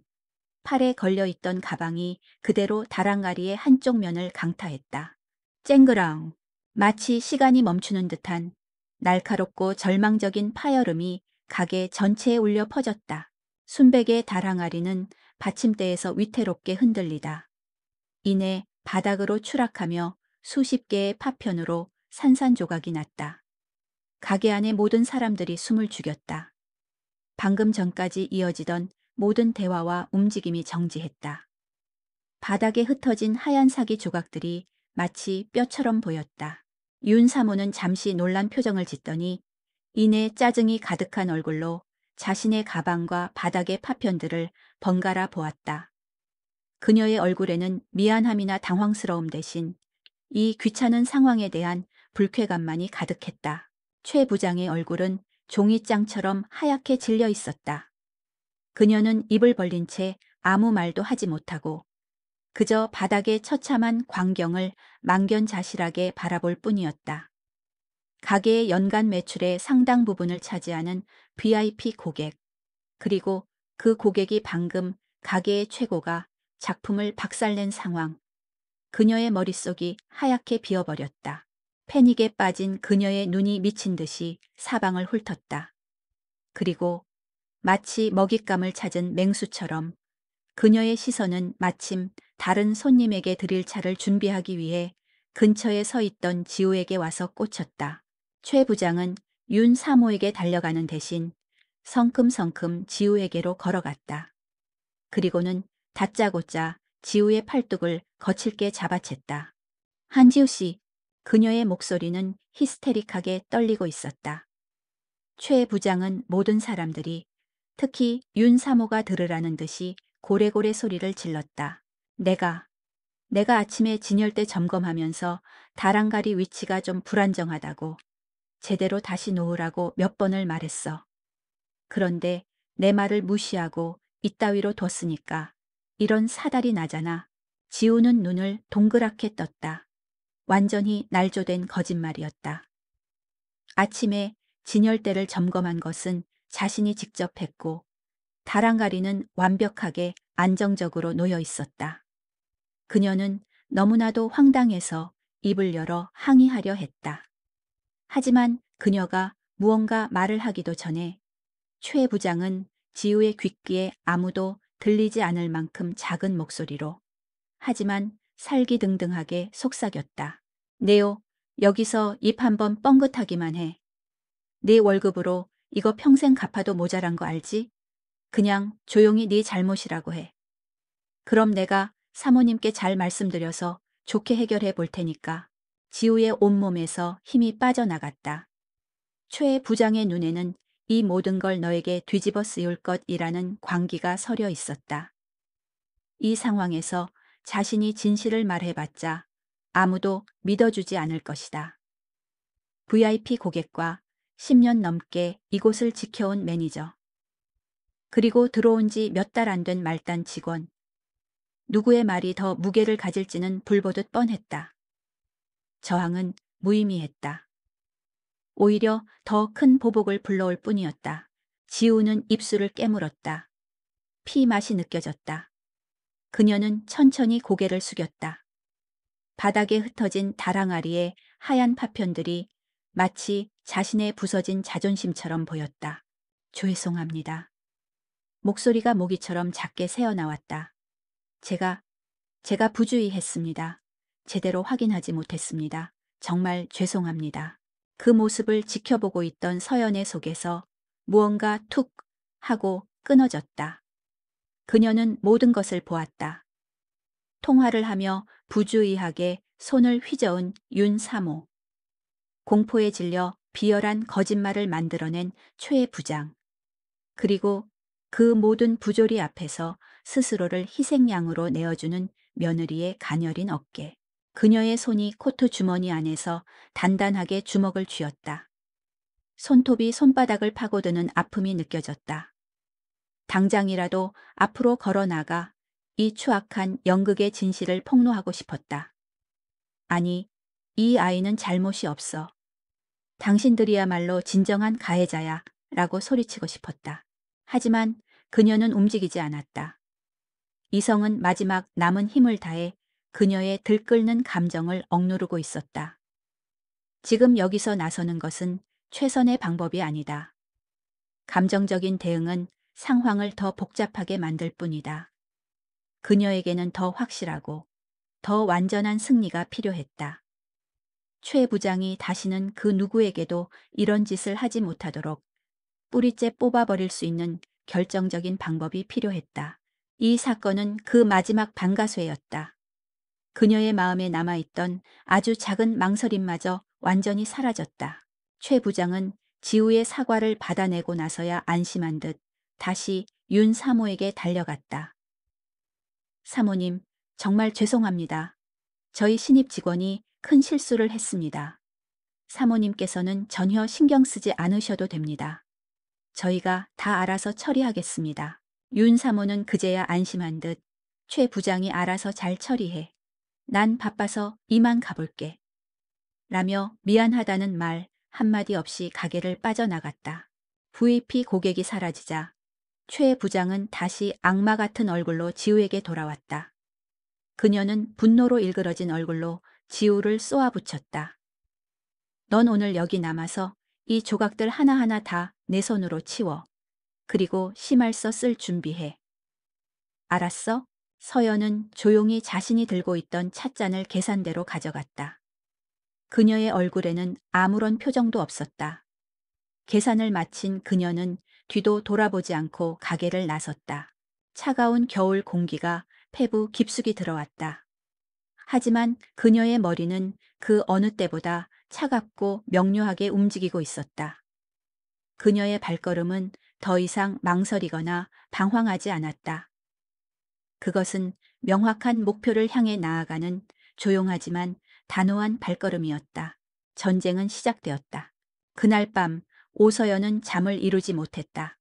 팔에 걸려있던 가방이 그대로 다랑아리의 한쪽 면을 강타했다. 쨍그랑. 마치 시간이 멈추는 듯한 날카롭고 절망적인 파열음이 가게 전체에 울려 퍼졌다. 순백의 다랑아리는 받침대에서 위태롭게 흔들리다. 이내 바닥으로 추락하며 수십 개의 파편으로 산산조각이 났다. 가게 안의 모든 사람들이 숨을 죽였다. 방금 전까지 이어지던 모든 대화와 움직임이 정지했다. 바닥에 흩어진 하얀 사기 조각들이 마치 뼈처럼 보였다. 윤 사모는 잠시 놀란 표정을 짓더니 이내 짜증이 가득한 얼굴로 자신의 가방과 바닥의 파편들을 번갈아 보았다. 그녀의 얼굴에는 미안함이나 당황스러움 대신 이 귀찮은 상황에 대한 불쾌감만이 가득했다. 최 부장의 얼굴은 종이장처럼 하얗게 질려 있었다. 그녀는 입을 벌린 채 아무 말도 하지 못하고 그저 바닥의 처참한 광경을 망견자실하게 바라볼 뿐이었다. 가게의 연간 매출의 상당 부분을 차지하는 VIP 고객, 그리고 그 고객이 방금 가게의 최고가 작품을 박살낸 상황. 그녀의 머릿속이 하얗게 비어버렸다. 패닉에 빠진 그녀의 눈이 미친 듯이 사방을 훑었다. 그리고 마치 먹잇감을 찾은 맹수처럼 그녀의 시선은 마침 다른 손님에게 드릴 차를 준비하기 위해 근처에 서 있던 지우에게 와서 꽂혔다. 최 부장은 윤 사모에게 달려가는 대신 성큼성큼 지우에게로 걸어갔다. 그리고는 다짜고짜 지우의 팔뚝을 거칠게 잡아챘다. 한지우 씨, 그녀의 목소리는 히스테릭하게 떨리고 있었다. 최 부장은 모든 사람들이 특히 윤 사모가 들으라는 듯이 고래고래 소리를 질렀다. 내가 아침에 진열대 점검하면서 다랑가리 위치가 좀 불안정하다고 제대로 다시 놓으라고 몇 번을 말했어. 그런데 내 말을 무시하고 이따위로 뒀으니까 이런 사달이 나잖아. 지우는 눈을 동그랗게 떴다. 완전히 날조된 거짓말이었다. 아침에 진열대를 점검한 것은 자신이 직접 했고 다랑가리는 완벽하게 안정적으로 놓여 있었다. 그녀는 너무나도 황당해서 입을 열어 항의하려 했다. 하지만 그녀가 무언가 말을 하기도 전에 최 부장은 지우의 귓귀에 아무도 들리지 않을 만큼 작은 목소리로 하지만 살기등등하게 속삭였다. 네오, 여기서 입 한번 뻥긋하기만 해. 네 월급으로 이거 평생 갚아도 모자란 거 알지? 그냥 조용히 네 잘못이라고 해. 그럼 내가 사모님께 잘 말씀드려서 좋게 해결해 볼 테니까. 지우의 온몸에서 힘이 빠져나갔다. 최 부장의 눈에는 이 모든 걸 너에게 뒤집어 쓰일 것이라는 광기가 서려 있었다. 이 상황에서 자신이 진실을 말해봤자 아무도 믿어주지 않을 것이다. VIP 고객과 10년 넘게 이곳을 지켜온 매니저. 그리고 들어온 지 몇 달 안 된 말단 직원. 누구의 말이 더 무게를 가질지는 불보듯 뻔했다. 저항은 무의미했다. 오히려 더 큰 보복을 불러올 뿐이었다. 지우는 입술을 깨물었다. 피 맛이 느껴졌다. 그녀는 천천히 고개를 숙였다. 바닥에 흩어진 다랑아리의 하얀 파편들이 마치 자신의 부서진 자존심처럼 보였다. 죄송합니다. 목소리가 모기처럼 작게 새어나왔다. 제가 부주의했습니다. 제대로 확인하지 못했습니다. 정말 죄송합니다. 그 모습을 지켜보고 있던 서연의 속에서 무언가 툭 하고 끊어졌다. 그녀는 모든 것을 보았다. 통화를 하며 부주의하게 손을 휘저은 윤 사모. 공포에 질려 비열한 거짓말을 만들어낸 최 부장. 그리고 그 모든 부조리 앞에서 스스로를 희생양으로 내어주는 며느리의 가녀린 어깨. 그녀의 손이 코트 주머니 안에서 단단하게 주먹을 쥐었다. 손톱이 손바닥을 파고드는 아픔이 느껴졌다. 당장이라도 앞으로 걸어나가 이 추악한 연극의 진실을 폭로하고 싶었다. 아니, 이 아이는 잘못이 없어. 당신들이야말로 진정한 가해자야 라고 소리치고 싶었다. 하지만 그녀는 움직이지 않았다. 이성은 마지막 남은 힘을 다해 그녀의 들끓는 감정을 억누르고 있었다. 지금 여기서 나서는 것은 최선의 방법이 아니다. 감정적인 대응은 상황을 더 복잡하게 만들 뿐이다. 그녀에게는 더 확실하고 더 완전한 승리가 필요했다. 최 부장이 다시는 그 누구에게도 이런 짓을 하지 못하도록 뿌리째 뽑아버릴 수 있는 결정적인 방법이 필요했다. 이 사건은 그 마지막 방가쇠였다. 그녀의 마음에 남아있던 아주 작은 망설임마저 완전히 사라졌다. 최 부장은 지우의 사과를 받아내고 나서야 안심한 듯 다시 윤 사모에게 달려갔다. 사모님, 정말 죄송합니다. 저희 신입 직원이 큰 실수를 했습니다. 사모님께서는 전혀 신경 쓰지 않으셔도 됩니다. 저희가 다 알아서 처리하겠습니다. 윤 사모는 그제야 안심한 듯 최 부장이 알아서 잘 처리해. 난 바빠서 이만 가볼게. 라며 미안하다는 말 한마디 없이 가게를 빠져나갔다. VP 고객이 사라지자 최 부장은 다시 악마 같은 얼굴로 지우에게 돌아왔다. 그녀는 분노로 일그러진 얼굴로 지우를 쏘아붙였다. 넌 오늘 여기 남아서 이 조각들 하나하나 다 내 손으로 치워. 그리고 심할서 쓸 준비해. 알았어? 서연은 조용히 자신이 들고 있던 찻잔을 계산대로 가져갔다. 그녀의 얼굴에는 아무런 표정도 없었다. 계산을 마친 그녀는 뒤도 돌아보지 않고 가게를 나섰다. 차가운 겨울 공기가 폐부 깊숙이 들어왔다. 하지만 그녀의 머리는 그 어느 때보다 차갑고 명료하게 움직이고 있었다. 그녀의 발걸음은 더 이상 망설이거나 방황하지 않았다. 그것은 명확한 목표를 향해 나아가는 조용하지만 단호한 발걸음이었다. 전쟁은 시작되었다. 그날 밤 오서연은 잠을 이루지 못했다.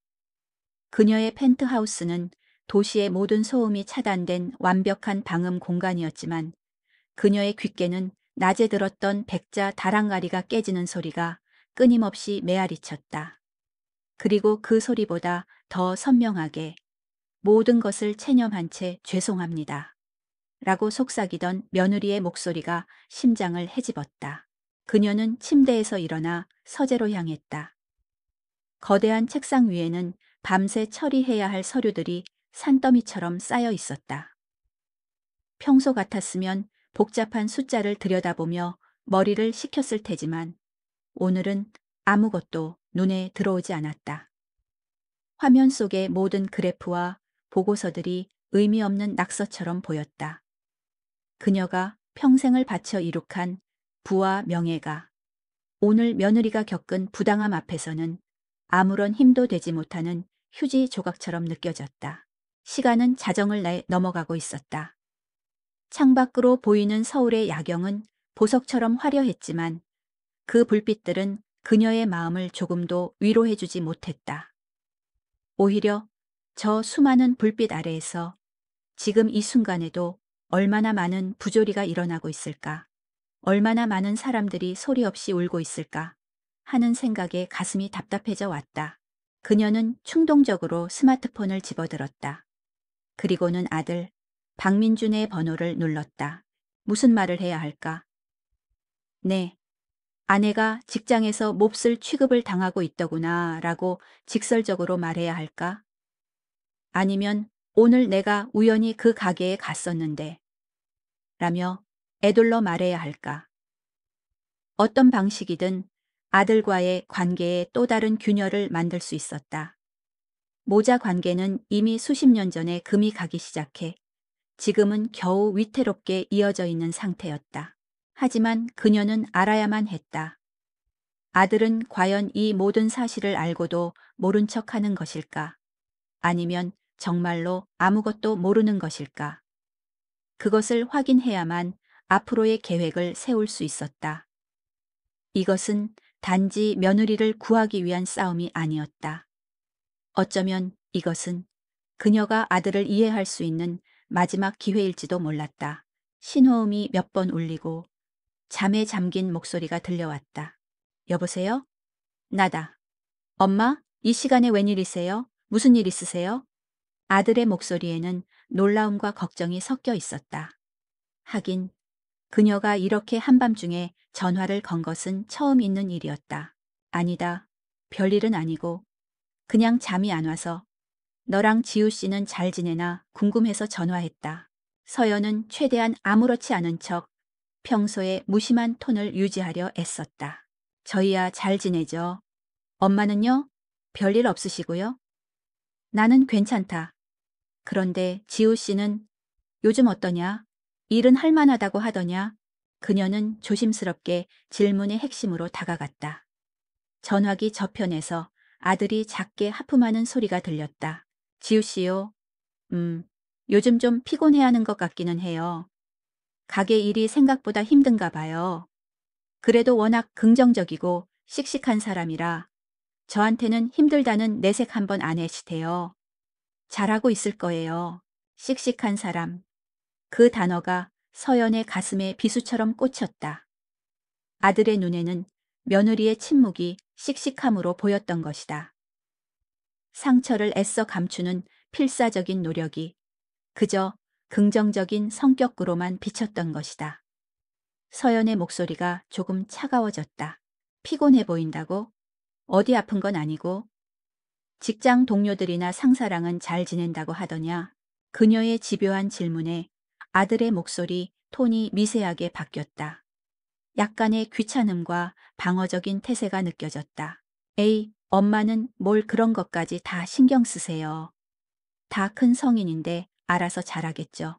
그녀의 펜트하우스는 도시의 모든 소음이 차단된 완벽한 방음 공간이었지만 그녀의 귓게는 낮에 들었던 백자 다랑가리가 깨지는 소리가 끊임없이 메아리쳤다. 그리고 그 소리보다 더 선명하게 모든 것을 체념한 채 죄송합니다. 라고 속삭이던 며느리의 목소리가 심장을 헤집었다. 그녀는 침대에서 일어나 서재로 향했다. 거대한 책상 위에는 밤새 처리해야 할 서류들이 산더미처럼 쌓여 있었다. 평소 같았으면 복잡한 숫자를 들여다보며 머리를 식혔을 테지만 오늘은 아무것도 눈에 들어오지 않았다. 화면 속의 모든 그래프와 보고서들이 의미 없는 낙서처럼 보였다. 그녀가 평생을 바쳐 이룩한 부와 명예가 오늘 며느리가 겪은 부당함 앞에서는 아무런 힘도 되지 못하는 휴지 조각처럼 느껴졌다. 시간은 자정을 넘어가고 있었다. 창밖으로 보이는 서울의 야경은 보석처럼 화려했지만 그 불빛들은 그녀의 마음을 조금도 위로해주지 못했다. 오히려 저 수많은 불빛 아래에서 지금 이 순간에도 얼마나 많은 부조리가 일어나고 있을까? 얼마나 많은 사람들이 소리 없이 울고 있을까? 하는 생각에 가슴이 답답해져 왔다. 그녀는 충동적으로 스마트폰을 집어들었다. 그리고는 아들 박민준의 번호를 눌렀다. 무슨 말을 해야 할까? 네. 아내가 직장에서 몹쓸 취급을 당하고 있더구나 라고 직설적으로 말해야 할까? 아니면 오늘 내가 우연히 그 가게에 갔었는데 라며 애둘러 말해야 할까? 어떤 방식이든 아들과의 관계에 또 다른 균열을 만들 수 있었다. 모자 관계는 이미 수십 년 전에 금이 가기 시작해 지금은 겨우 위태롭게 이어져 있는 상태였다. 하지만 그녀는 알아야만 했다. 아들은 과연 이 모든 사실을 알고도 모른 척하는 것일까? 아니면 정말로 아무것도 모르는 것일까? 그것을 확인해야만 앞으로의 계획을 세울 수 있었다. 이것은 단지 며느리를 구하기 위한 싸움이 아니었다. 어쩌면 이것은 그녀가 아들을 이해할 수 있는 마지막 기회일지도 몰랐다. 신호음이 몇 번 울리고 잠에 잠긴 목소리가 들려왔다. 여보세요? 나다. 엄마, 이 시간에 웬일이세요? 무슨 일 있으세요? 아들의 목소리에는 놀라움과 걱정이 섞여 있었다. 하긴 그녀가 이렇게 한밤중에 전화를 건 것은 처음 있는 일이었다. 아니다. 별일은 아니고 그냥 잠이 안 와서 너랑 지우 씨는 잘 지내나 궁금해서 전화했다. 서연은 최대한 아무렇지 않은 척 평소에 무심한 톤을 유지하려 애썼다. 저희야 잘 지내죠. 엄마는요? 별일 없으시고요? 나는 괜찮다. 그런데 지우 씨는 요즘 어떠냐? 일은 할 만하다고 하더냐? 그녀는 조심스럽게 질문의 핵심으로 다가갔다. 전화기 저편에서 아들이 작게 하품하는 소리가 들렸다. 지우 씨요? 요즘 좀 피곤해하는 것 같기는 해요. 가게 일이 생각보다 힘든가 봐요. 그래도 워낙 긍정적이고 씩씩한 사람이라 저한테는 힘들다는 내색 한번 안 해시태요. 잘하고 있을 거예요. 씩씩한 사람. 그 단어가 서연의 가슴에 비수처럼 꽂혔다. 아들의 눈에는 며느리의 침묵이 씩씩함으로 보였던 것이다. 상처를 애써 감추는 필사적인 노력이 그저 긍정적인 성격으로만 비쳤던 것이다. 서연의 목소리가 조금 차가워졌다. 피곤해 보인다고? 어디 아픈 건 아니고? 직장 동료들이나 상사랑은 잘 지낸다고 하더냐? 그녀의 집요한 질문에 아들의 목소리 톤이 미세하게 바뀌었다. 약간의 귀찮음과 방어적인 태세가 느껴졌다. 에이, 엄마는 뭘 그런 것까지 다 신경 쓰세요. 다 큰 성인인데 알아서 잘하겠죠.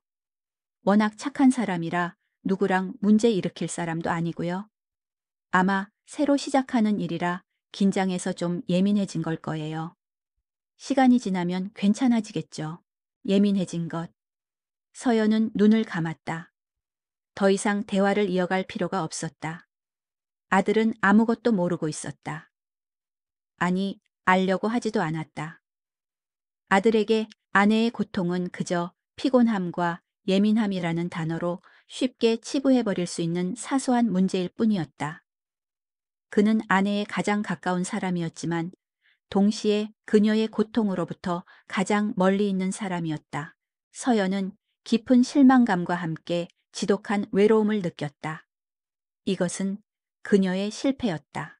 워낙 착한 사람이라 누구랑 문제 일으킬 사람도 아니고요. 아마 새로 시작하는 일이라 긴장해서 좀 예민해진 걸 거예요. 시간이 지나면 괜찮아지겠죠. 예민해진 것. 서연은 눈을 감았다. 더 이상 대화를 이어갈 필요가 없었다. 아들은 아무것도 모르고 있었다. 아니, 알려고 하지도 않았다. 아들에게 아내의 고통은 그저 피곤함과 예민함이라는 단어로 쉽게 치부해버릴 수 있는 사소한 문제일 뿐이었다. 그는 아내의 가장 가까운 사람이었지만 동시에 그녀의 고통으로부터 가장 멀리 있는 사람이었다. 서연은 깊은 실망감과 함께 지독한 외로움을 느꼈다. 이것은 그녀의 실패였다.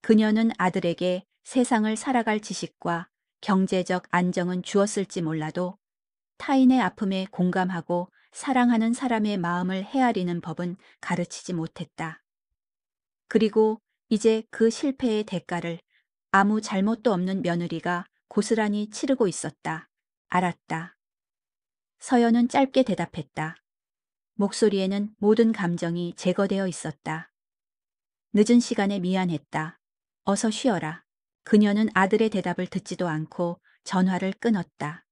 그녀는 아들에게 세상을 살아갈 지식과 경제적 안정은 주었을지 몰라도 타인의 아픔에 공감하고 사랑하는 사람의 마음을 헤아리는 법은 가르치지 못했다. 그리고 이제 그 실패의 대가를 아무 잘못도 없는 며느리가 고스란히 치르고 있었다. 알았다. 서연은 짧게 대답했다. 목소리에는 모든 감정이 제거되어 있었다. 늦은 시간에 미안했다. 어서 쉬어라. 그녀는 아들의 대답을 듣지도 않고 전화를 끊었다.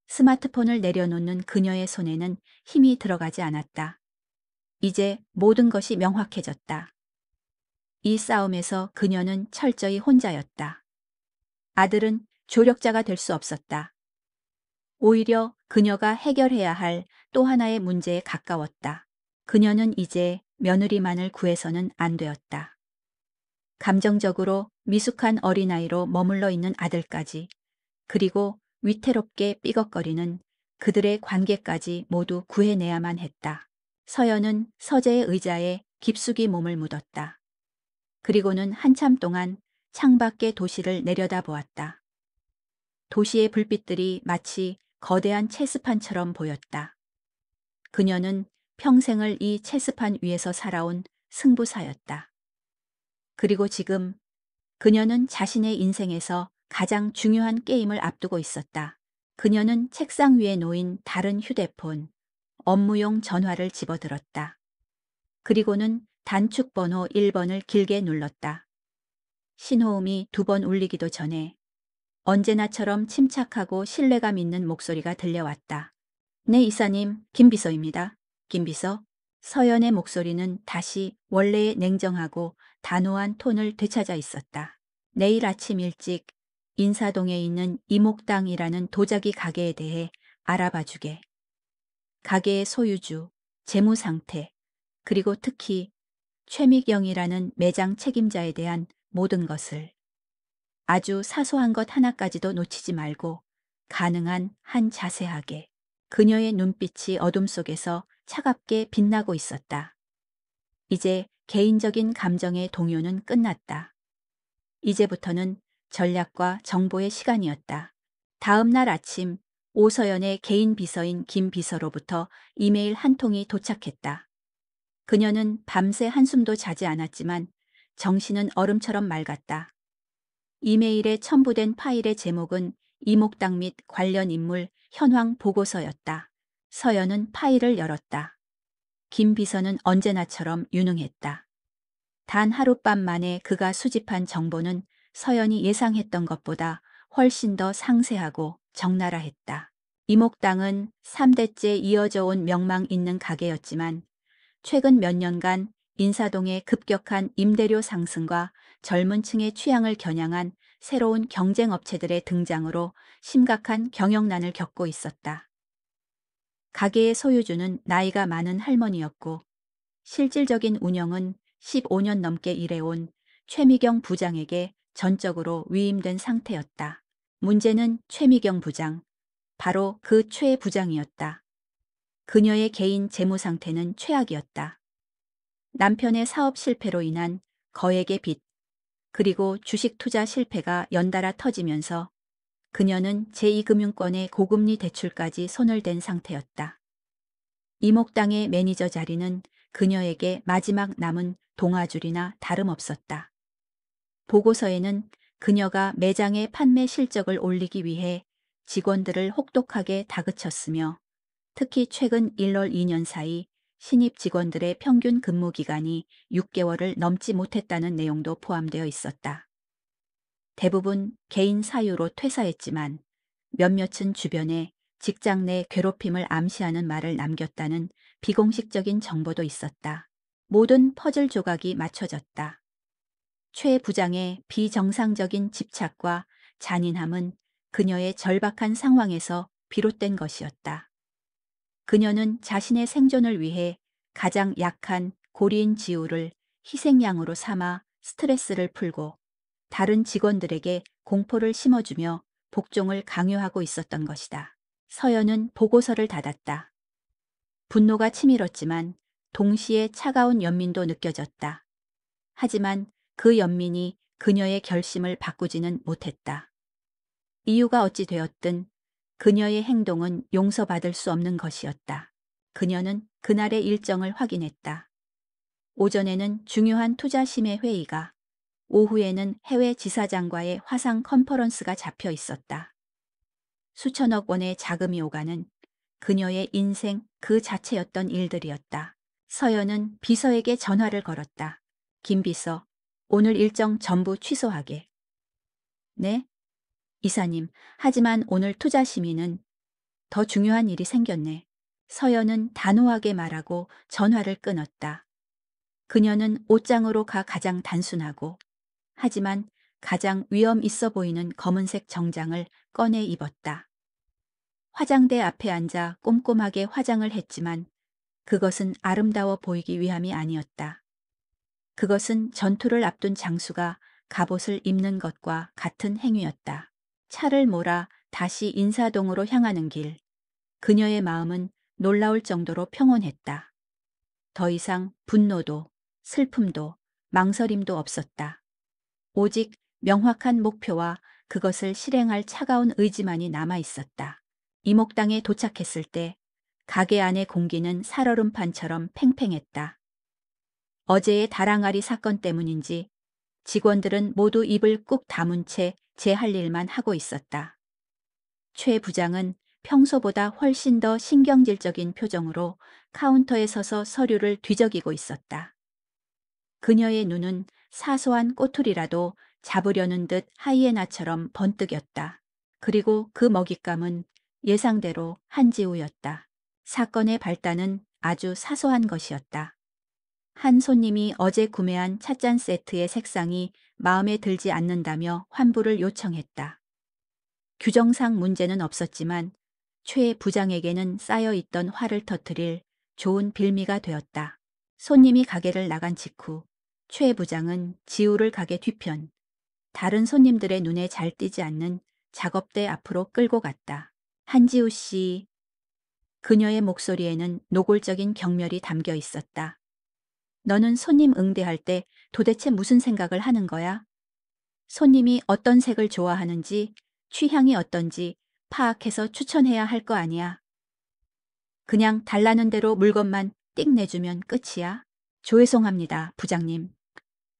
스마트폰을 내려놓는 그녀의 손에는 힘이 들어가지 않았다. 이제 모든 것이 명확해졌다. 이 싸움에서 그녀는 철저히 혼자였다. 아들은 조력자가 될 수 없었다. 오히려 그녀가 해결해야 할 또 하나의 문제에 가까웠다. 그녀는 이제 며느리만을 구해서는 안 되었다. 감정적으로 미숙한 어린아이로 머물러 있는 아들까지, 그리고 위태롭게 삐걱거리는 그들의 관계까지 모두 구해내야만 했다. 서연은 서재의 의자에 깊숙이 몸을 묻었다. 그리고는 한참 동안 창밖의 도시를 내려다보았다. 도시의 불빛들이 마치 거대한 체스판처럼 보였다. 그녀는 평생을 이 체스판 위에서 살아온 승부사였다. 그리고 지금 그녀는 자신의 인생에서 가장 중요한 게임을 앞두고 있었다. 그녀는 책상 위에 놓인 다른 휴대폰, 업무용 전화를 집어들었다. 그리고는 단축 번호 1번을 길게 눌렀다. 신호음이 2번 울리기도 전에 언제나처럼 침착하고 신뢰감 있는 목소리가 들려왔다. 네, 이사님, 김비서입니다. 김비서? 서연의 목소리는 다시 원래의 냉정하고 단호한 톤을 되찾아 있었다. 내일 아침 일찍 인사동에 있는 이목당이라는 도자기 가게에 대해 알아봐 주게. 가게의 소유주, 재무 상태, 그리고 특히 최미경이라는 매장 책임자에 대한 모든 것을. 아주 사소한 것 하나까지도 놓치지 말고 가능한 한 자세하게. 그녀의 눈빛이 어둠 속에서 차갑게 빛나고 있었다. 이제 개인적인 감정의 동요는 끝났다. 이제부터는 전략과 정보의 시간이었다. 다음 날 아침 오서연의 개인 비서인 김 비서로부터 이메일 한 통이 도착했다. 그녀는 밤새 한숨도 자지 않았지만 정신은 얼음처럼 맑았다. 이메일에 첨부된 파일의 제목은 이목당 및 관련 인물 현황 보고서였다. 서연은 파일을 열었다. 김 비서는 언제나처럼 유능했다. 단 하룻밤 만에 그가 수집한 정보는 서연이 예상했던 것보다 훨씬 더 상세하고 적나라했다. 이목당은 3대째 이어져 온 명망 있는 가게였지만 최근 몇 년간 인사동의 급격한 임대료 상승과 젊은 층의 취향을 겨냥한 새로운 경쟁 업체들의 등장으로 심각한 경영난을 겪고 있었다. 가게의 소유주는 나이가 많은 할머니였고 실질적인 운영은 15년 넘게 일해온 최미경 부장에게 전적으로 위임된 상태였다. 문제는 최미경 부장, 바로 그 최 부장이었다. 그녀의 개인 재무 상태는 최악이었다. 남편의 사업 실패로 인한 거액의 빚, 그리고 주식 투자 실패가 연달아 터지면서 그녀는 제2금융권의 고금리 대출까지 손을 댄 상태였다. 이목당의 매니저 자리는 그녀에게 마지막 남은 동아줄이나 다름없었다. 보고서에는 그녀가 매장의 판매 실적을 올리기 위해 직원들을 혹독하게 다그쳤으며 특히 최근 1월 2년 사이 신입 직원들의 평균 근무 기간이 6개월을 넘지 못했다는 내용도 포함되어 있었다. 대부분 개인 사유로 퇴사했지만 몇몇은 주변에 직장 내 괴롭힘을 암시하는 말을 남겼다는 비공식적인 정보도 있었다. 모든 퍼즐 조각이 맞춰졌다. 최 부장의 비정상적인 집착과 잔인함은 그녀의 절박한 상황에서 비롯된 것이었다. 그녀는 자신의 생존을 위해 가장 약한 고리인 지우를 희생양으로 삼아 스트레스를 풀고 다른 직원들에게 공포를 심어주며 복종을 강요하고 있었던 것이다. 서연은 보고서를 닫았다. 분노가 치밀었지만 동시에 차가운 연민도 느껴졌다. 하지만 그 연민이 그녀의 결심을 바꾸지는 못했다. 이유가 어찌 되었든 그녀의 행동은 용서받을 수 없는 것이었다. 그녀는 그날의 일정을 확인했다. 오전에는 중요한 투자심의 회의가, 오후에는 해외 지사장과의 화상 컨퍼런스가 잡혀 있었다. 수천억 원의 자금이 오가는 그녀의 인생 그 자체였던 일들이었다. 서연은 비서에게 전화를 걸었다. 김 비서, 오늘 일정 전부 취소하게. 네? 이사님, 하지만 오늘 투자 심의는 더 중요한 일이 생겼네. 서연은 단호하게 말하고 전화를 끊었다. 그녀는 옷장으로 가 가장 단순하고 하지만 가장 위험 있어 보이는 검은색 정장을 꺼내 입었다. 화장대 앞에 앉아 꼼꼼하게 화장을 했지만 그것은 아름다워 보이기 위함이 아니었다. 그것은 전투를 앞둔 장수가 갑옷을 입는 것과 같은 행위였다. 차를 몰아 다시 인사동으로 향하는 길. 그녀의 마음은 놀라울 정도로 평온했다. 더 이상 분노도 슬픔도 망설임도 없었다. 오직 명확한 목표와 그것을 실행할 차가운 의지만이 남아 있었다. 이목당에 도착했을 때 가게 안의 공기는 살얼음판처럼 팽팽했다. 어제의 다랑아리 사건 때문인지 직원들은 모두 입을 꾹 다문 채 제 할 일만 하고 있었다. 최 부장은 평소보다 훨씬 더 신경질적인 표정으로 카운터에 서서 서류를 뒤적이고 있었다. 그녀의 눈은 사소한 꼬투리라도 잡으려는 듯 하이에나처럼 번뜩였다. 그리고 그 먹잇감은 예상대로 한지우였다. 사건의 발단은 아주 사소한 것이었다. 한 손님이 어제 구매한 찻잔 세트의 색상이 마음에 들지 않는다며 환불을 요청했다. 규정상 문제는 없었지만 최 부장에게는 쌓여있던 화를 터뜨릴 좋은 빌미가 되었다. 손님이 가게를 나간 직후 최 부장은 지우를 가게 뒤편, 다른 손님들의 눈에 잘 띄지 않는 작업대 앞으로 끌고 갔다. 한지우 씨. 그녀의 목소리에는 노골적인 경멸이 담겨 있었다. 너는 손님 응대할 때 도대체 무슨 생각을 하는 거야? 손님이 어떤 색을 좋아하는지, 취향이 어떤지 파악해서 추천해야 할 거 아니야. 그냥 달라는 대로 물건만 띡 내주면 끝이야. 죄송합니다, 부장님.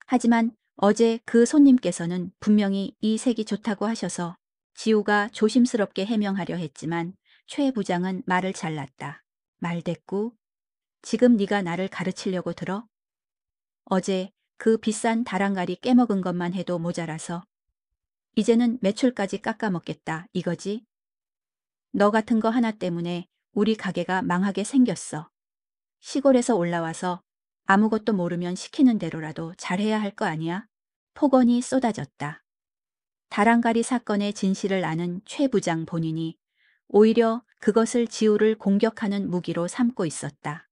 하지만 어제 그 손님께서는 분명히 이 색이 좋다고 하셔서 지우가 조심스럽게 해명하려 했지만 최 부장은 말을 잘랐다. 말대꾸? 지금 네가 나를 가르치려고 들어? 어제 그 비싼 다랑가리 깨먹은 것만 해도 모자라서 이제는 매출까지 깎아먹겠다 이거지? 너 같은 거 하나 때문에 우리 가게가 망하게 생겼어. 시골에서 올라와서 아무것도 모르면 시키는 대로라도 잘해야 할 거 아니야? 폭언이 쏟아졌다. 다랑가리 사건의 진실을 아는 최 부장 본인이 오히려 그것을 지우를 공격하는 무기로 삼고 있었다.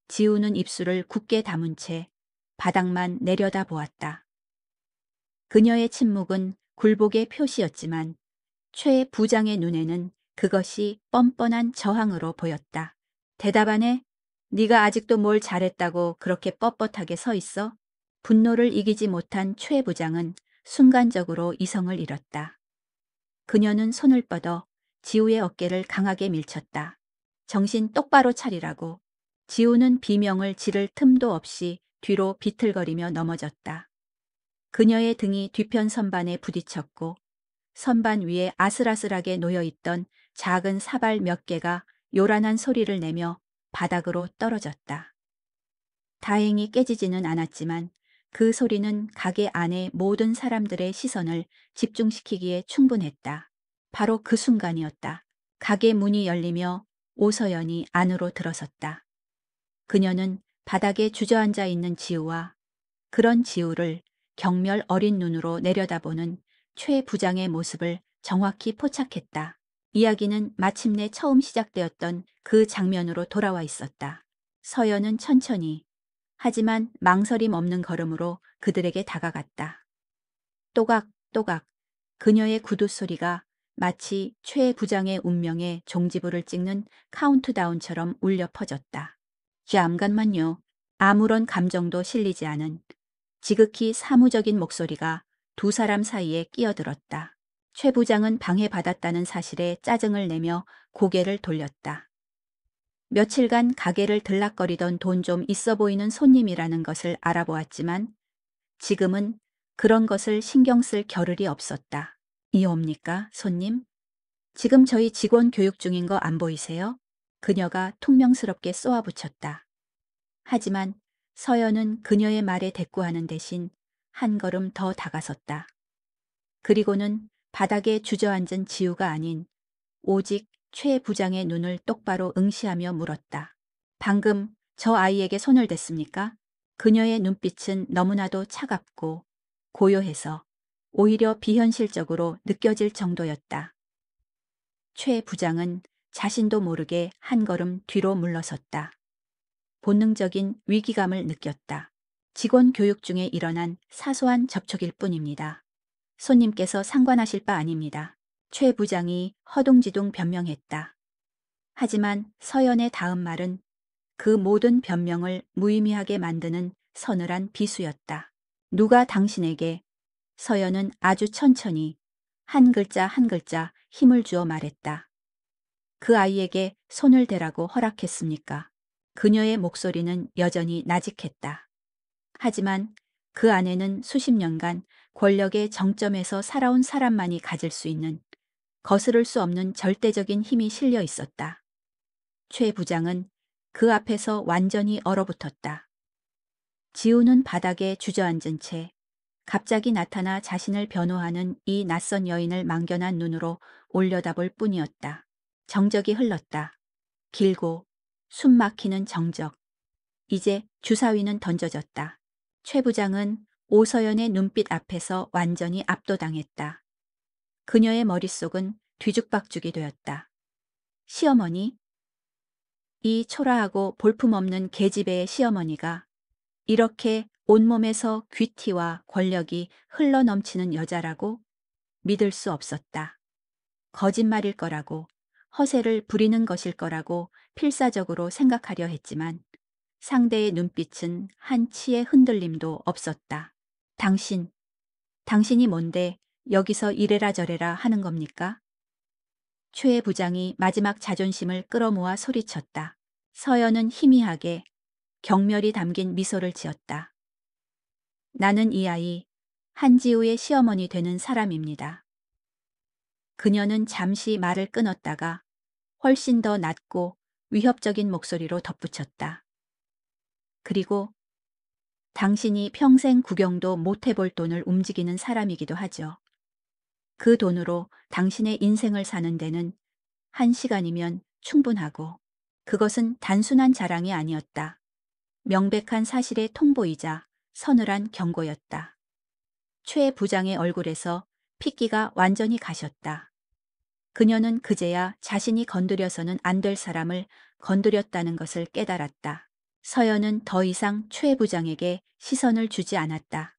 지우는 입술을 굳게 다문 채 바닥만 내려다보았다. 그녀의 침묵은 굴복의 표시였지만 최 부장의 눈에는 그것이 뻔뻔한 저항으로 보였다. 대답 안 해? 네가 아직도 뭘 잘했다고 그렇게 뻣뻣하게 서 있어? 분노를 이기지 못한 최 부장은 순간적으로 이성을 잃었다. 그녀는 손을 뻗어 지우의 어깨를 강하게 밀쳤다. 정신 똑바로 차리라고. 지우는 비명을 지를 틈도 없이 뒤로 비틀거리며 넘어졌다. 그녀의 등이 뒤편 선반에 부딪혔고 선반 위에 아슬아슬하게 놓여있던 작은 사발 몇 개가 요란한 소리를 내며 바닥으로 떨어졌다. 다행히 깨지지는 않았지만 그 소리는 가게 안의 모든 사람들의 시선을 집중시키기에 충분했다. 바로 그 순간이었다. 가게 문이 열리며 오서연이 안으로 들어섰다. 그녀는 바닥에 주저앉아 있는 지우와 그런 지우를 경멸 어린 눈으로 내려다보는 최 부장의 모습을 정확히 포착했다. 이야기는 마침내 처음 시작되었던 그 장면으로 돌아와 있었다. 서연은 천천히 하지만 망설임 없는 걸음으로 그들에게 다가갔다. 또각또각 그녀의 구두 소리가 마치 최 부장의 운명의 종지부를 찍는 카운트다운처럼 울려 퍼졌다. 잠깐만요. 아무런 감정도 실리지 않은 지극히 사무적인 목소리가 두 사람 사이에 끼어들었다. 최 부장은 방해받았다는 사실에 짜증을 내며 고개를 돌렸다. 며칠간 가게를 들락거리던 돈 좀 있어 보이는 손님이라는 것을 알아보았지만 지금은 그런 것을 신경 쓸 겨를이 없었다. 이옵니까, 손님? 지금 저희 직원 교육 중인 거 안 보이세요? 그녀가 퉁명스럽게 쏘아붙였다. 하지만 서연은 그녀의 말에 대꾸하는 대신 한 걸음 더 다가섰다. 그리고는 바닥에 주저앉은 지우가 아닌 오직 최 부장의 눈을 똑바로 응시하며 물었다. 방금 저 아이에게 손을 댔습니까? 그녀의 눈빛은 너무나도 차갑고 고요해서 오히려 비현실적으로 느껴질 정도였다. 최 부장은 자신도 모르게 한 걸음 뒤로 물러섰다. 본능적인 위기감을 느꼈다. 직원 교육 중에 일어난 사소한 접촉일 뿐입니다. 손님께서 상관하실 바 아닙니다. 최 부장이 허둥지둥 변명했다. 하지만 서연의 다음 말은 그 모든 변명을 무의미하게 만드는 서늘한 비수였다. 누가 당신에게 서연은 아주 천천히 한 글자 한 글자 힘을 주어 말했다. 그 아이에게 손을 대라고 허락했습니까? 그녀의 목소리는 여전히 나직했다. 하지만 그 안에는 수십 년간 권력의 정점에서 살아온 사람만이 가질 수 있는 거스를 수 없는 절대적인 힘이 실려 있었다. 최 부장은 그 앞에서 완전히 얼어붙었다. 지우는 바닥에 주저앉은 채 갑자기 나타나 자신을 변호하는 이 낯선 여인을 망견한 눈으로 올려다볼 뿐이었다. 정적이 흘렀다. 길고 숨 막히는 정적. 이제 주사위는 던져졌다. 최 부장은 오서연의 눈빛 앞에서 완전히 압도당했다. 그녀의 머릿속은 뒤죽박죽이 되었다. 시어머니? 이 초라하고 볼품없는 계집애의 시어머니가 이렇게 온몸에서 귀티와 권력이 흘러넘치는 여자라고? 믿을 수 없었다. 거짓말일 거라고, 허세를 부리는 것일 거라고 필사적으로 생각하려 했지만 상대의 눈빛은 한 치의 흔들림도 없었다. 당신이 뭔데 여기서 이래라 저래라 하는 겁니까? 최 부장이 마지막 자존심을 끌어모아 소리쳤다. 서연은 희미하게 경멸이 담긴 미소를 지었다. 나는 이 아이 한지우의 시어머니 되는 사람입니다. 그녀는 잠시 말을 끊었다가 훨씬 더 낮고 위협적인 목소리로 덧붙였다. 그리고 당신이 평생 구경도 못 해볼 돈을 움직이는 사람이기도 하죠. 그 돈으로 당신의 인생을 사는 데는 1시간이면 충분하고. 그것은 단순한 자랑이 아니었다. 명백한 사실의 통보이자 서늘한 경고였다. 최 부장의 얼굴에서 핏기가 완전히 가셨다. 그녀는 그제야 자신이 건드려서는 안 될 사람을 건드렸다는 것을 깨달았다. 서연은 더 이상 최 부장에게 시선을 주지 않았다.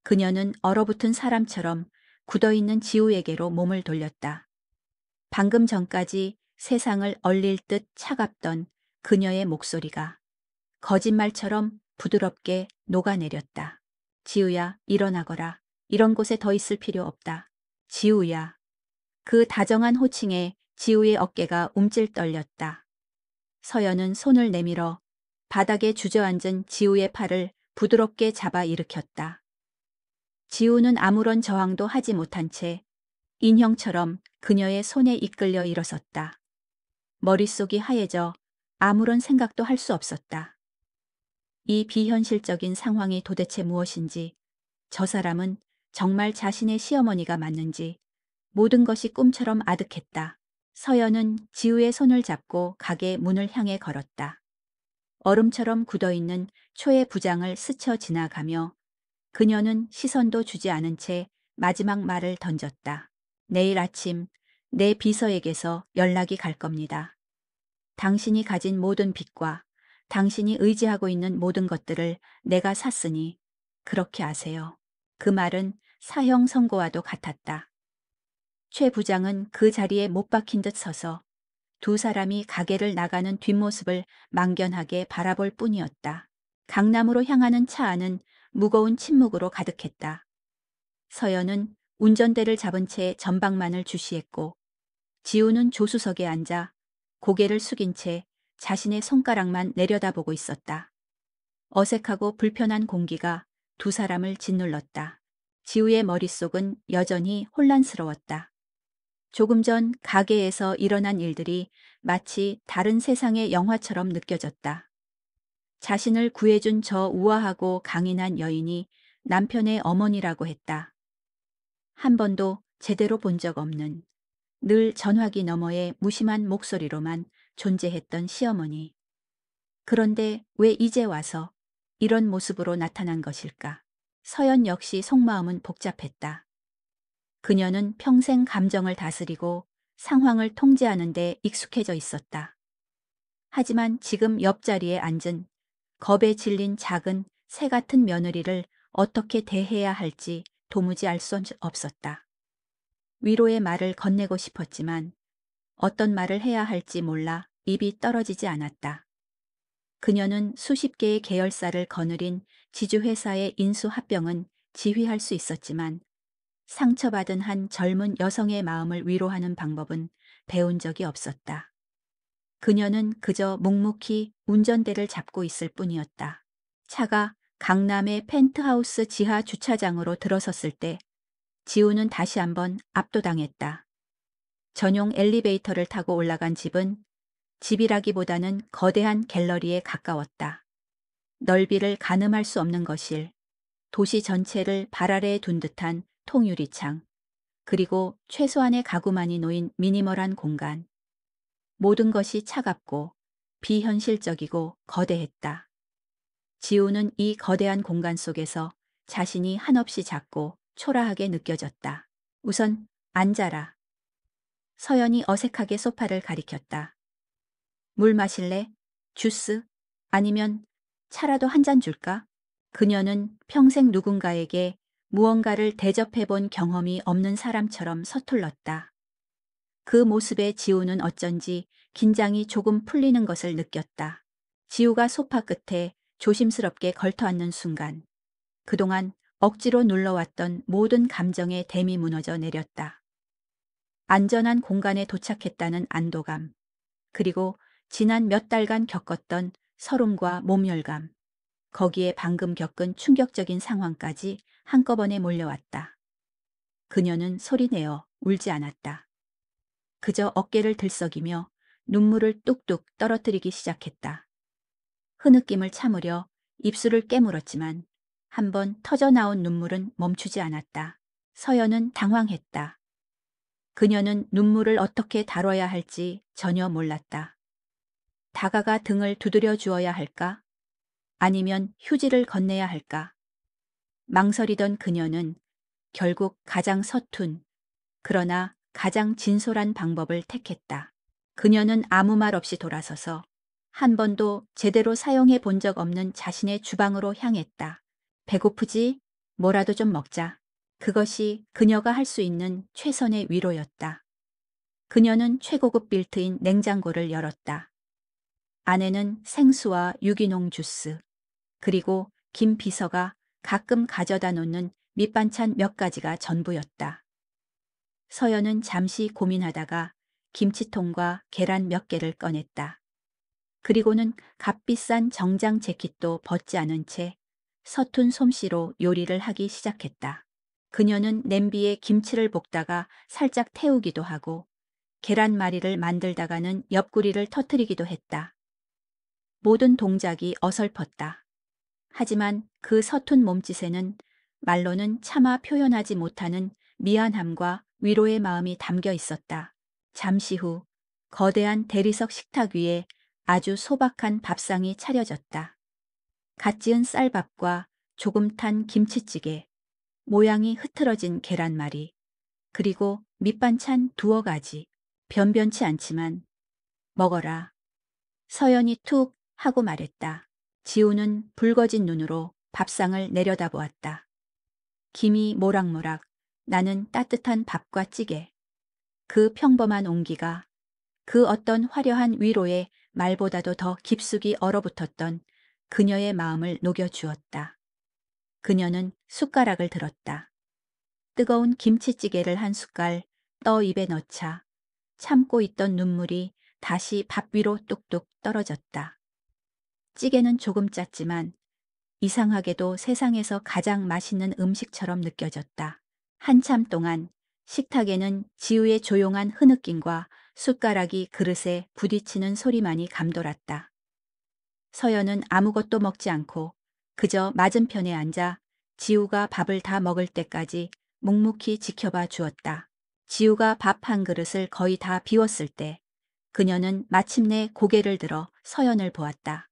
그녀는 얼어붙은 사람처럼 굳어있는 지우에게로 몸을 돌렸다. 방금 전까지 세상을 얼릴 듯 차갑던 그녀의 목소리가 거짓말처럼 부드럽게 녹아내렸다. 지우야, 일어나거라. 이런 곳에 더 있을 필요 없다. 지우야. 그 다정한 호칭에 지우의 어깨가 움찔 떨렸다. 서연은 손을 내밀어 바닥에 주저앉은 지우의 팔을 부드럽게 잡아 일으켰다. 지우는 아무런 저항도 하지 못한 채 인형처럼 그녀의 손에 이끌려 일어섰다. 머릿속이 하얘져 아무런 생각도 할 수 없었다. 이 비현실적인 상황이 도대체 무엇인지, 저 사람은 정말 자신의 시어머니가 맞는지 모든 것이 꿈처럼 아득했다. 서연은 지우의 손을 잡고 가게 문을 향해 걸었다. 얼음처럼 굳어있는 초의 부장을 스쳐 지나가며 그녀는 시선도 주지 않은 채 마지막 말을 던졌다. 내일 아침 내 비서에게서 연락이 갈 겁니다. 당신이 가진 모든 빚과 당신이 의지하고 있는 모든 것들을 내가 샀으니 그렇게 아세요. 그 말은 사형 선고와도 같았다. 최 부장은 그 자리에 못 박힌 듯 서서 두 사람이 가게를 나가는 뒷모습을 망견하게 바라볼 뿐이었다. 강남으로 향하는 차 안은 무거운 침묵으로 가득했다. 서연은 운전대를 잡은 채 전방만을 주시했고 지우는 조수석에 앉아 고개를 숙인 채 자신의 손가락만 내려다보고 있었다. 어색하고 불편한 공기가 두 사람을 짓눌렀다. 지우의 머릿속은 여전히 혼란스러웠다. 조금 전 가게에서 일어난 일들이 마치 다른 세상의 영화처럼 느껴졌다. 자신을 구해준 저 우아하고 강인한 여인이 남편의 어머니라고 했다. 한 번도 제대로 본 적 없는, 늘 전화기 너머의 무심한 목소리로만 존재했던 시어머니. 그런데 왜 이제 와서 이런 모습으로 나타난 것일까? 서연 역시 속마음은 복잡했다. 그녀는 평생 감정을 다스리고 상황을 통제하는 데 익숙해져 있었다. 하지만 지금 옆자리에 앉은 겁에 질린 작은 새 같은 며느리를 어떻게 대해야 할지 도무지 알 수 없었다. 위로의 말을 건네고 싶었지만 어떤 말을 해야 할지 몰라 입이 떨어지지 않았다. 그녀는 수십 개의 계열사를 거느린 지주회사의 인수합병은 지휘할 수 있었지만 상처받은 한 젊은 여성의 마음을 위로하는 방법은 배운 적이 없었다. 그녀는 그저 묵묵히 운전대를 잡고 있을 뿐이었다. 차가 강남의 펜트하우스 지하 주차장으로 들어섰을 때 지우는 다시 한번 압도당했다. 전용 엘리베이터를 타고 올라간 집은 집이라기보다는 거대한 갤러리에 가까웠다. 넓이를 가늠할 수 없는 거실, 도시 전체를 발 아래에 둔 듯한 통유리창, 그리고 최소한의 가구만이 놓인 미니멀한 공간. 모든 것이 차갑고 비현실적이고 거대했다. 지우는 이 거대한 공간 속에서 자신이 한없이 작고 초라하게 느껴졌다. 우선 앉아라. 서연이 어색하게 소파를 가리켰다. 물 마실래? 주스? 아니면 차라도 한 잔 줄까? 그녀는 평생 누군가에게 무언가를 대접해본 경험이 없는 사람처럼 서툴렀다. 그 모습에 지우는 어쩐지 긴장이 조금 풀리는 것을 느꼈다. 지우가 소파 끝에 조심스럽게 걸터앉는 순간 그동안 억지로 눌러왔던 모든 감정의 댐이 무너져 내렸다. 안전한 공간에 도착했다는 안도감, 그리고 지난 몇 달간 겪었던 서름과 모멸감, 거기에 방금 겪은 충격적인 상황까지 한꺼번에 몰려왔다. 그녀는 소리내어 울지 않았다. 그저 어깨를 들썩이며 눈물을 뚝뚝 떨어뜨리기 시작했다. 흐느낌을 참으려 입술을 깨물었지만 한번 터져나온 눈물은 멈추지 않았다. 서연은 당황했다. 그녀는 눈물을 어떻게 다뤄야 할지 전혀 몰랐다. 다가가 등을 두드려 주어야 할까? 아니면 휴지를 건네야 할까? 망설이던 그녀는 결국 가장 서툰, 그러나 가장 진솔한 방법을 택했다. 그녀는 아무 말 없이 돌아서서 한 번도 제대로 사용해 본 적 없는 자신의 주방으로 향했다. 배고프지? 뭐라도 좀 먹자. 그것이 그녀가 할 수 있는 최선의 위로였다. 그녀는 최고급 빌트인 냉장고를 열었다. 안에는 생수와 유기농 주스, 그리고 김 비서가 가끔 가져다 놓는 밑반찬 몇 가지가 전부였다. 서연은 잠시 고민하다가 김치통과 계란 몇 개를 꺼냈다. 그리고는 값비싼 정장 재킷도 벗지 않은 채 서툰 솜씨로 요리를 하기 시작했다. 그녀는 냄비에 김치를 볶다가 살짝 태우기도 하고 계란말이를 만들다가는 옆구리를 터뜨리기도 했다. 모든 동작이 어설펐다. 하지만 그 서툰 몸짓에는 말로는 차마 표현하지 못하는 미안함과 위로의 마음이 담겨 있었다. 잠시 후 거대한 대리석 식탁 위에 아주 소박한 밥상이 차려졌다. 갓 지은 쌀밥과 조금 탄 김치찌개, 모양이 흐트러진 계란말이, 그리고 밑반찬 두어 가지. 변변치 않지만 먹어라. 서연이 툭 하고 말했다. 지우는 붉어진 눈으로 밥상을 내려다보았다. 김이 모락모락, 나는 따뜻한 밥과 찌개. 그 평범한 온기가 그 어떤 화려한 위로에 말보다도 더 깊숙이 얼어붙었던 그녀의 마음을 녹여주었다. 그녀는 숟가락을 들었다. 뜨거운 김치찌개를 한 숟갈 떠 입에 넣자 참고 있던 눈물이 다시 밥 위로 뚝뚝 떨어졌다. 찌개는 조금 짰지만 이상하게도 세상에서 가장 맛있는 음식처럼 느껴졌다. 한참 동안 식탁에는 지우의 조용한 흐느낌과 숟가락이 그릇에 부딪히는 소리만이 감돌았다. 서연은 아무것도 먹지 않고 그저 맞은편에 앉아 지우가 밥을 다 먹을 때까지 묵묵히 지켜봐 주었다. 지우가 밥 한 그릇을 거의 다 비웠을 때 그녀는 마침내 고개를 들어 서연을 보았다.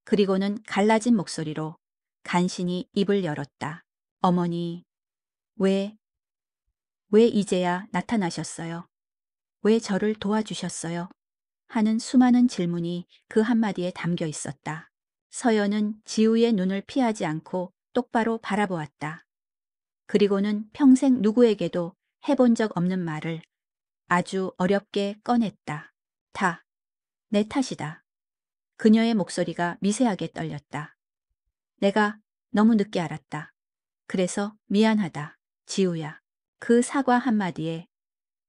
그리고는 갈라진 목소리로 간신히 입을 열었다. 어머니, 왜 이제야 나타나셨어요? 왜 저를 도와주셨어요? 하는 수많은 질문이 그 한마디에 담겨 있었다. 서연은 지우의 눈을 피하지 않고 똑바로 바라보았다. 그리고는 평생 누구에게도 해본 적 없는 말을 아주 어렵게 꺼냈다. 다 내 탓이다. 그녀의 목소리가 미세하게 떨렸다. 내가 너무 늦게 알았다. 그래서 미안하다, 지우야. 그 사과 한마디에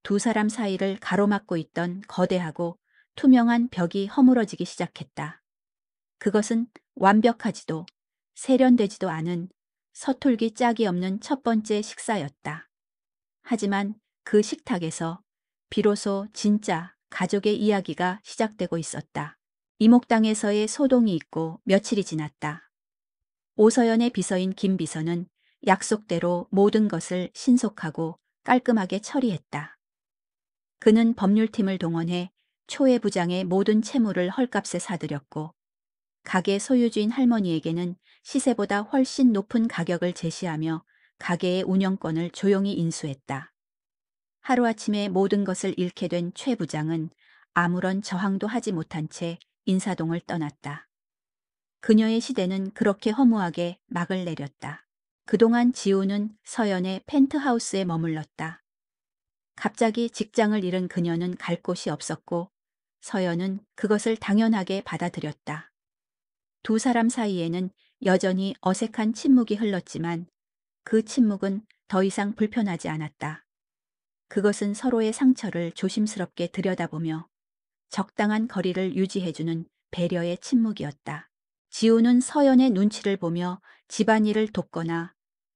두 사람 사이를 가로막고 있던 거대하고 투명한 벽이 허물어지기 시작했다. 그것은 완벽하지도 세련되지도 않은 서툴기 짝이 없는 첫 번째 식사였다. 하지만 그 식탁에서 비로소 진짜 가족의 이야기가 시작되고 있었다. 이목당에서의 소동이 있고 며칠이 지났다. 오서연의 비서인 김 비서는 약속대로 모든 것을 신속하고 깔끔하게 처리했다. 그는 법률팀을 동원해 초회 부장의 모든 채무를 헐값에 사들였고 가게 소유주인 할머니에게는 시세보다 훨씬 높은 가격을 제시하며 가게의 운영권을 조용히 인수했다. 하루아침에 모든 것을 잃게 된 최 부장은 아무런 저항도 하지 못한 채 인사동을 떠났다. 그녀의 시대는 그렇게 허무하게 막을 내렸다. 그동안 지우는 서연의 펜트하우스에 머물렀다. 갑자기 직장을 잃은 그녀는 갈 곳이 없었고 서연은 그것을 당연하게 받아들였다. 두 사람 사이에는 여전히 어색한 침묵이 흘렀지만 그 침묵은 더 이상 불편하지 않았다. 그것은 서로의 상처를 조심스럽게 들여다보며 적당한 거리를 유지해주는 배려의 침묵이었다. 지우는 서연의 눈치를 보며 집안일을 돕거나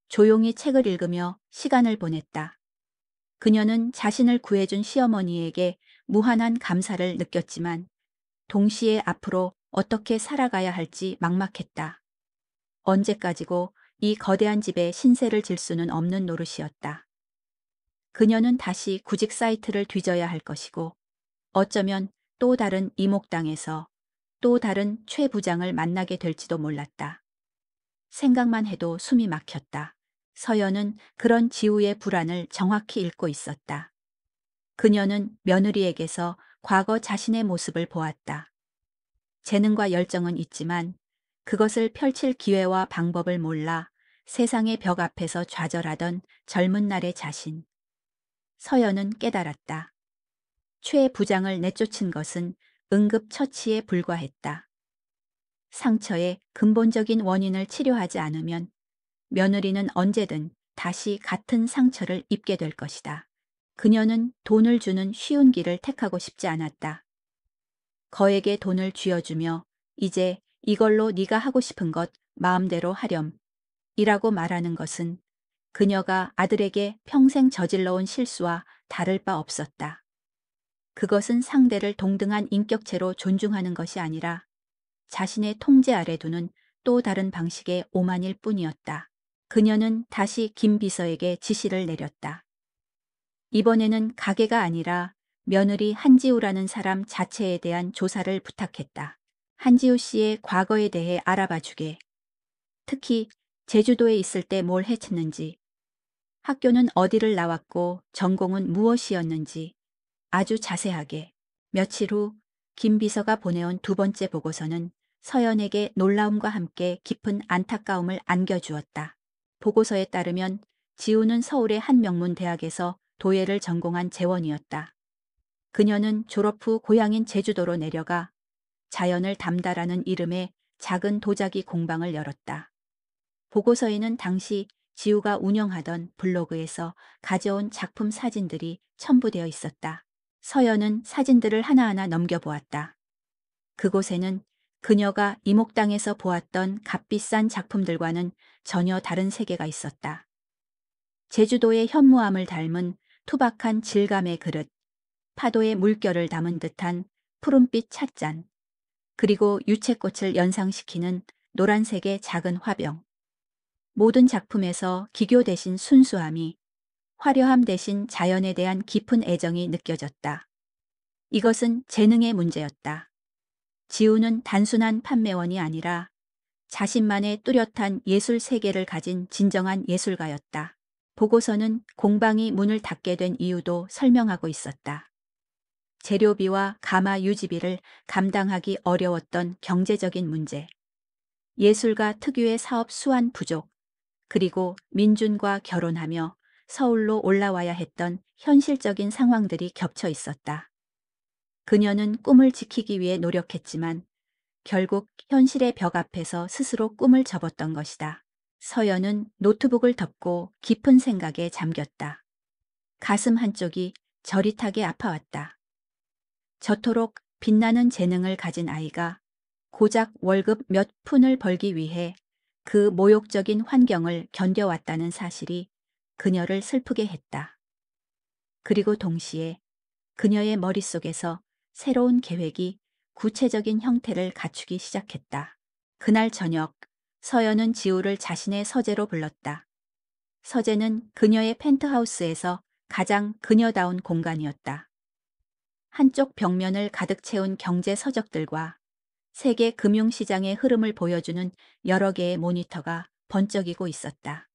조용히 책을 읽으며 시간을 보냈다. 그녀는 자신을 구해준 시어머니에게 무한한 감사를 느꼈지만 동시에 앞으로 어떻게 살아가야 할지 막막했다. 언제까지고 이 거대한 집에 신세를 질 수는 없는 노릇이었다. 그녀는 다시 구직 사이트를 뒤져야 할 것이고 어쩌면 또 다른 이목당에서 또 다른 최 부장을 만나게 될지도 몰랐다. 생각만 해도 숨이 막혔다. 서연은 그런 지우의 불안을 정확히 읽고 있었다. 그녀는 며느리에게서 과거 자신의 모습을 보았다. 재능과 열정은 있지만 그것을 펼칠 기회와 방법을 몰라 세상의 벽 앞에서 좌절하던 젊은 날의 자신. 서연은 깨달았다. 최 부장을 내쫓은 것은 응급처치에 불과했다. 상처의 근본적인 원인을 치료하지 않으면 며느리는 언제든 다시 같은 상처를 입게 될 것이다. 그녀는 돈을 주는 쉬운 길을 택하고 싶지 않았다. 거에게 돈을 쥐어주며 이제 이걸로 네가 하고 싶은 것 마음대로 하렴 이라고 말하는 것은 그녀가 아들에게 평생 저질러온 실수와 다를 바 없었다. 그것은 상대를 동등한 인격체로 존중하는 것이 아니라 자신의 통제 아래 두는 또 다른 방식의 오만일 뿐이었다. 그녀는 다시 김 비서에게 지시를 내렸다. 이번에는 가게가 아니라 며느리 한지우라는 사람 자체에 대한 조사를 부탁했다. 한지우 씨의 과거에 대해 알아봐 주게. 특히 제주도에 있을 때 뭘 해쳤는지, 학교는 어디를 나왔고 전공은 무엇이었는지 아주 자세하게. 며칠 후 김 비서가 보내온 두 번째 보고서는 서연에게 놀라움과 함께 깊은 안타까움을 안겨주었다. 보고서에 따르면 지우는 서울의 한 명문 대학에서 도예를 전공한 재원이었다. 그녀는 졸업 후 고향인 제주도로 내려가 자연을 담다라는 이름의 작은 도자기 공방을 열었다. 보고서에는 당시 지우가 운영하던 블로그에서 가져온 작품 사진들이 첨부되어 있었다. 서연은 사진들을 하나하나 넘겨보았다. 그곳에는 그녀가 이목당에서 보았던 값비싼 작품들과는 전혀 다른 세계가 있었다. 제주도의 현무암을 닮은 투박한 질감의 그릇, 파도의 물결을 담은 듯한 푸른빛 찻잔, 그리고 유채꽃을 연상시키는 노란색의 작은 화병. 모든 작품에서 기교 대신 순수함이, 화려함 대신 자연에 대한 깊은 애정이 느껴졌다. 이것은 재능의 문제였다. 지우는 단순한 판매원이 아니라 자신만의 뚜렷한 예술 세계를 가진 진정한 예술가였다. 보고서는 공방이 문을 닫게 된 이유도 설명하고 있었다. 재료비와 가마 유지비를 감당하기 어려웠던 경제적인 문제, 예술가 특유의 사업 수완 부족, 그리고 민준과 결혼하며 서울로 올라와야 했던 현실적인 상황들이 겹쳐 있었다. 그녀는 꿈을 지키기 위해 노력했지만 결국 현실의 벽 앞에서 스스로 꿈을 접었던 것이다. 서연은 노트북을 덮고 깊은 생각에 잠겼다. 가슴 한쪽이 저릿하게 아파왔다. 저토록 빛나는 재능을 가진 아이가 고작 월급 몇 푼을 벌기 위해 그 모욕적인 환경을 견뎌왔다는 사실이 그녀를 슬프게 했다. 그리고 동시에 그녀의 머릿속에서 새로운 계획이 구체적인 형태를 갖추기 시작했다. 그날 저녁 서연은 지우를 자신의 서재로 불렀다. 서재는 그녀의 펜트하우스에서 가장 그녀다운 공간이었다. 한쪽 벽면을 가득 채운 경제 서적들과 세계 금융시장의 흐름을 보여주는 여러 개의 모니터가 번쩍이고 있었다.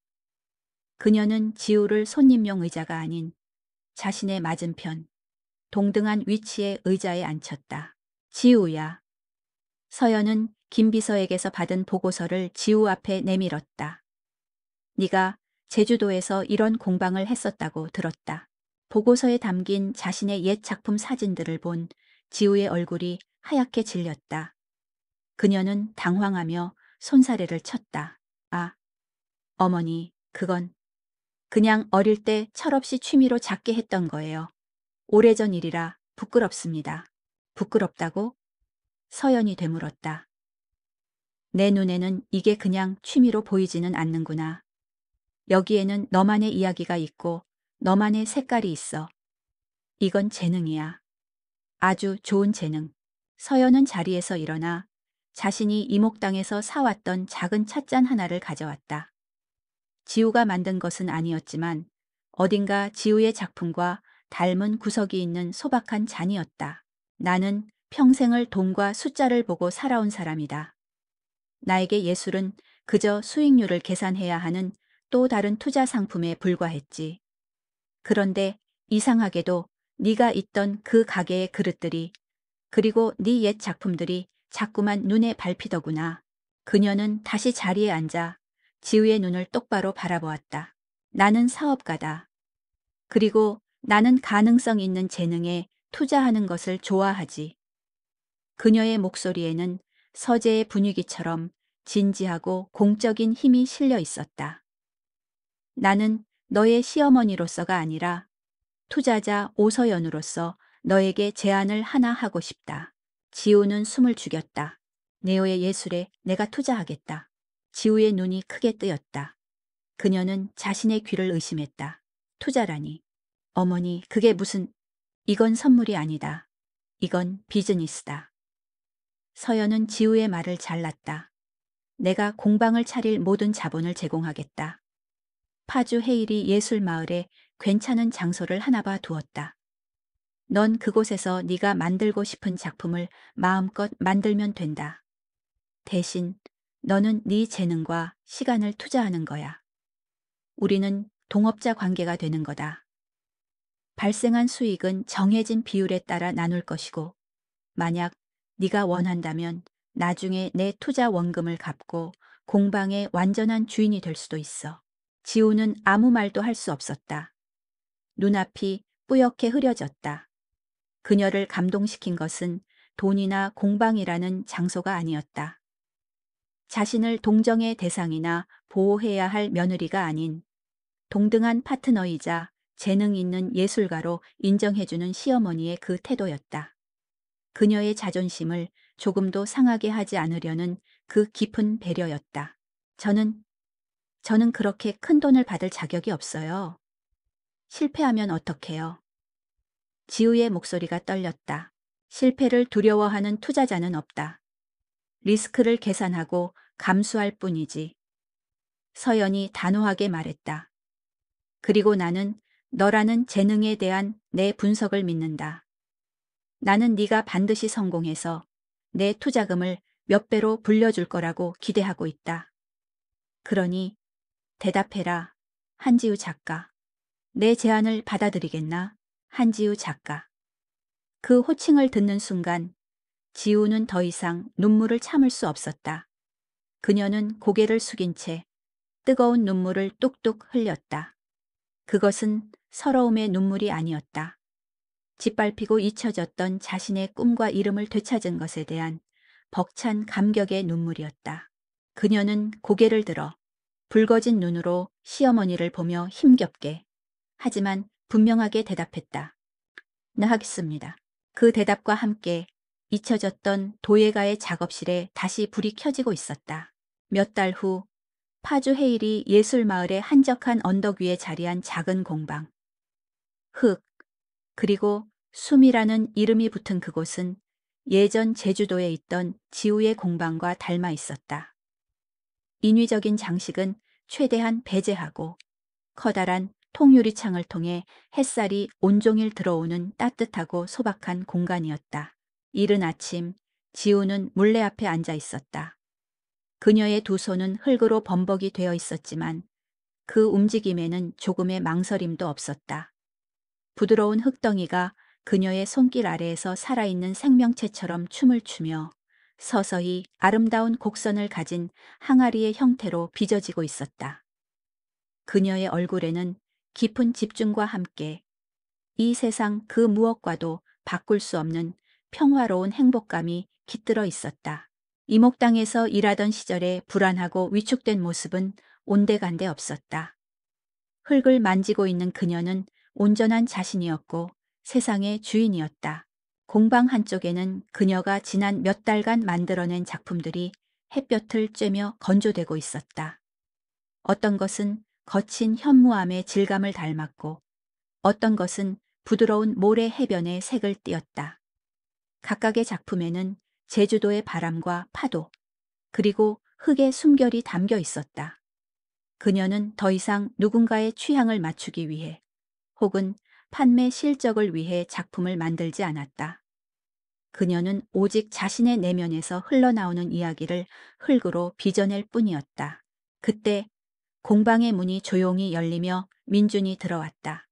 그녀는 지우를 손님용 의자가 아닌 자신의 맞은편, 동등한 위치의 의자에 앉혔다. 지우야. 서연은 김 비서에게서 받은 보고서를 지우 앞에 내밀었다. 네가 제주도에서 이런 공방을 했었다고 들었다. 보고서에 담긴 자신의 옛 작품 사진들을 본 지우의 얼굴이 하얗게 질렸다. 그녀는 당황하며 손사래를 쳤다. 아, 어머니, 그건 그냥 어릴 때 철없이 취미로 작게 했던 거예요. 오래전 일이라 부끄럽습니다. 부끄럽다고? 서연이 되물었다. 내 눈에는 이게 그냥 취미로 보이지는 않는구나. 여기에는 너만의 이야기가 있고 너만의 색깔이 있어. 이건 재능이야. 아주 좋은 재능. 서연은 자리에서 일어나 자신이 이목당에서 사왔던 작은 찻잔 하나를 가져왔다. 지우가 만든 것은 아니었지만 어딘가 지우의 작품과 닮은 구석이 있는 소박한 잔이었다. 나는 평생을 돈과 숫자를 보고 살아온 사람이다. 나에게 예술은 그저 수익률을 계산해야 하는 또 다른 투자 상품에 불과했지. 그런데 이상하게도 네가 있던 그 가게의 그릇들이 그리고 네 옛 작품들이 자꾸만 눈에 밟히더구나. 그녀는 다시 자리에 앉아 지우의 눈을 똑바로 바라보았다. 나는 사업가다. 그리고 나는 가능성 있는 재능에 투자하는 것을 좋아하지. 그녀의 목소리에는 서재의 분위기처럼 진지하고 공적인 힘이 실려 있었다. 나는 너의 시어머니로서가 아니라 투자자 오서연으로서 너에게 제안을 하나 하고 싶다. 지우는 숨을 죽였다. 네오의 예술에 내가 투자하겠다. 지우의 눈이 크게 뜨였다. 그녀는 자신의 귀를 의심했다. 투자라니. 어머니, 그게 무슨... 이건 선물이 아니다. 이건 비즈니스다. 서연은 지우의 말을 잘랐다. 내가 공방을 차릴 모든 자본을 제공하겠다. 파주 헤일이 예술마을에 괜찮은 장소를 하나 봐 두었다. 넌 그곳에서 네가 만들고 싶은 작품을 마음껏 만들면 된다. 대신 너는 네 재능과 시간을 투자하는 거야. 우리는 동업자 관계가 되는 거다. 발생한 수익은 정해진 비율에 따라 나눌 것이고 만약 네가 원한다면 나중에 내 투자 원금을 갚고 공방의 완전한 주인이 될 수도 있어. 지우는 아무 말도 할 수 없었다. 눈앞이 뿌옇게 흐려졌다. 그녀를 감동시킨 것은 돈이나 공방이라는 장소가 아니었다. 자신을 동정의 대상이나 보호해야 할 며느리가 아닌 동등한 파트너이자 재능 있는 예술가로 인정해주는 시어머니의 그 태도였다. 그녀의 자존심을 조금도 상하게 하지 않으려는 그 깊은 배려였다. 저는 그렇게 큰 돈을 받을 자격이 없어요. 실패하면 어떡해요? 지우의 목소리가 떨렸다. 실패를 두려워하는 투자자는 없다. 리스크를 계산하고 감수할 뿐이지. 서연이 단호하게 말했다. 그리고 나는 너라는 재능에 대한 내 분석을 믿는다. 나는 네가 반드시 성공해서 내 투자금을 몇 배로 불려줄 거라고 기대하고 있다. 그러니 대답해라, 한지우 작가. 내 제안을 받아들이겠나? 한지우 작가. 그 호칭을 듣는 순간 지우는 더 이상 눈물을 참을 수 없었다. 그녀는 고개를 숙인 채 뜨거운 눈물을 뚝뚝 흘렸다. 그것은 서러움의 눈물이 아니었다. 짓밟히고 잊혀졌던 자신의 꿈과 이름을 되찾은 것에 대한 벅찬 감격의 눈물이었다. 그녀는 고개를 들어 붉어진 눈으로 시어머니를 보며 힘겹게 하지만 분명하게 대답했다. 나 하겠습니다. 그 대답과 함께 잊혀졌던 도예가의 작업실에 다시 불이 켜지고 있었다. 몇 달 후 파주 헤일이 예술마을의 한적한 언덕 위에 자리한 작은 공방. 흙, 그리고 숨이라는 이름이 붙은 그곳은 예전 제주도에 있던 지우의 공방과 닮아 있었다. 인위적인 장식은 최대한 배제하고 커다란 통유리창을 통해 햇살이 온종일 들어오는 따뜻하고 소박한 공간이었다. 이른 아침 지우는 물레 앞에 앉아 있었다. 그녀의 두 손은 흙으로 범벅이 되어 있었지만 그 움직임에는 조금의 망설임도 없었다. 부드러운 흙덩이가 그녀의 손길 아래에서 살아있는 생명체처럼 춤을 추며 서서히 아름다운 곡선을 가진 항아리의 형태로 빚어지고 있었다. 그녀의 얼굴에는 깊은 집중과 함께 이 세상 그 무엇과도 바꿀 수 없는 평화로운 행복감이 깃들어 있었다. 이목당에서 일하던 시절에 불안하고 위축된 모습은 온데간데 없었다. 흙을 만지고 있는 그녀는 온전한 자신이었고 세상의 주인이었다. 공방 한쪽에는 그녀가 지난 몇 달간 만들어낸 작품들이 햇볕을 쬐며 건조되고 있었다. 어떤 것은 거친 현무암의 질감을 닮았고 어떤 것은 부드러운 모래 해변의 색을 띠었다. 각각의 작품에는 제주도의 바람과 파도 그리고 흙의 숨결이 담겨 있었다. 그녀는 더 이상 누군가의 취향을 맞추기 위해 혹은 판매 실적을 위해 작품을 만들지 않았다. 그녀는 오직 자신의 내면에서 흘러나오는 이야기를 흙으로 빚어낼 뿐이었다. 그때 공방의 문이 조용히 열리며 민준이 들어왔다.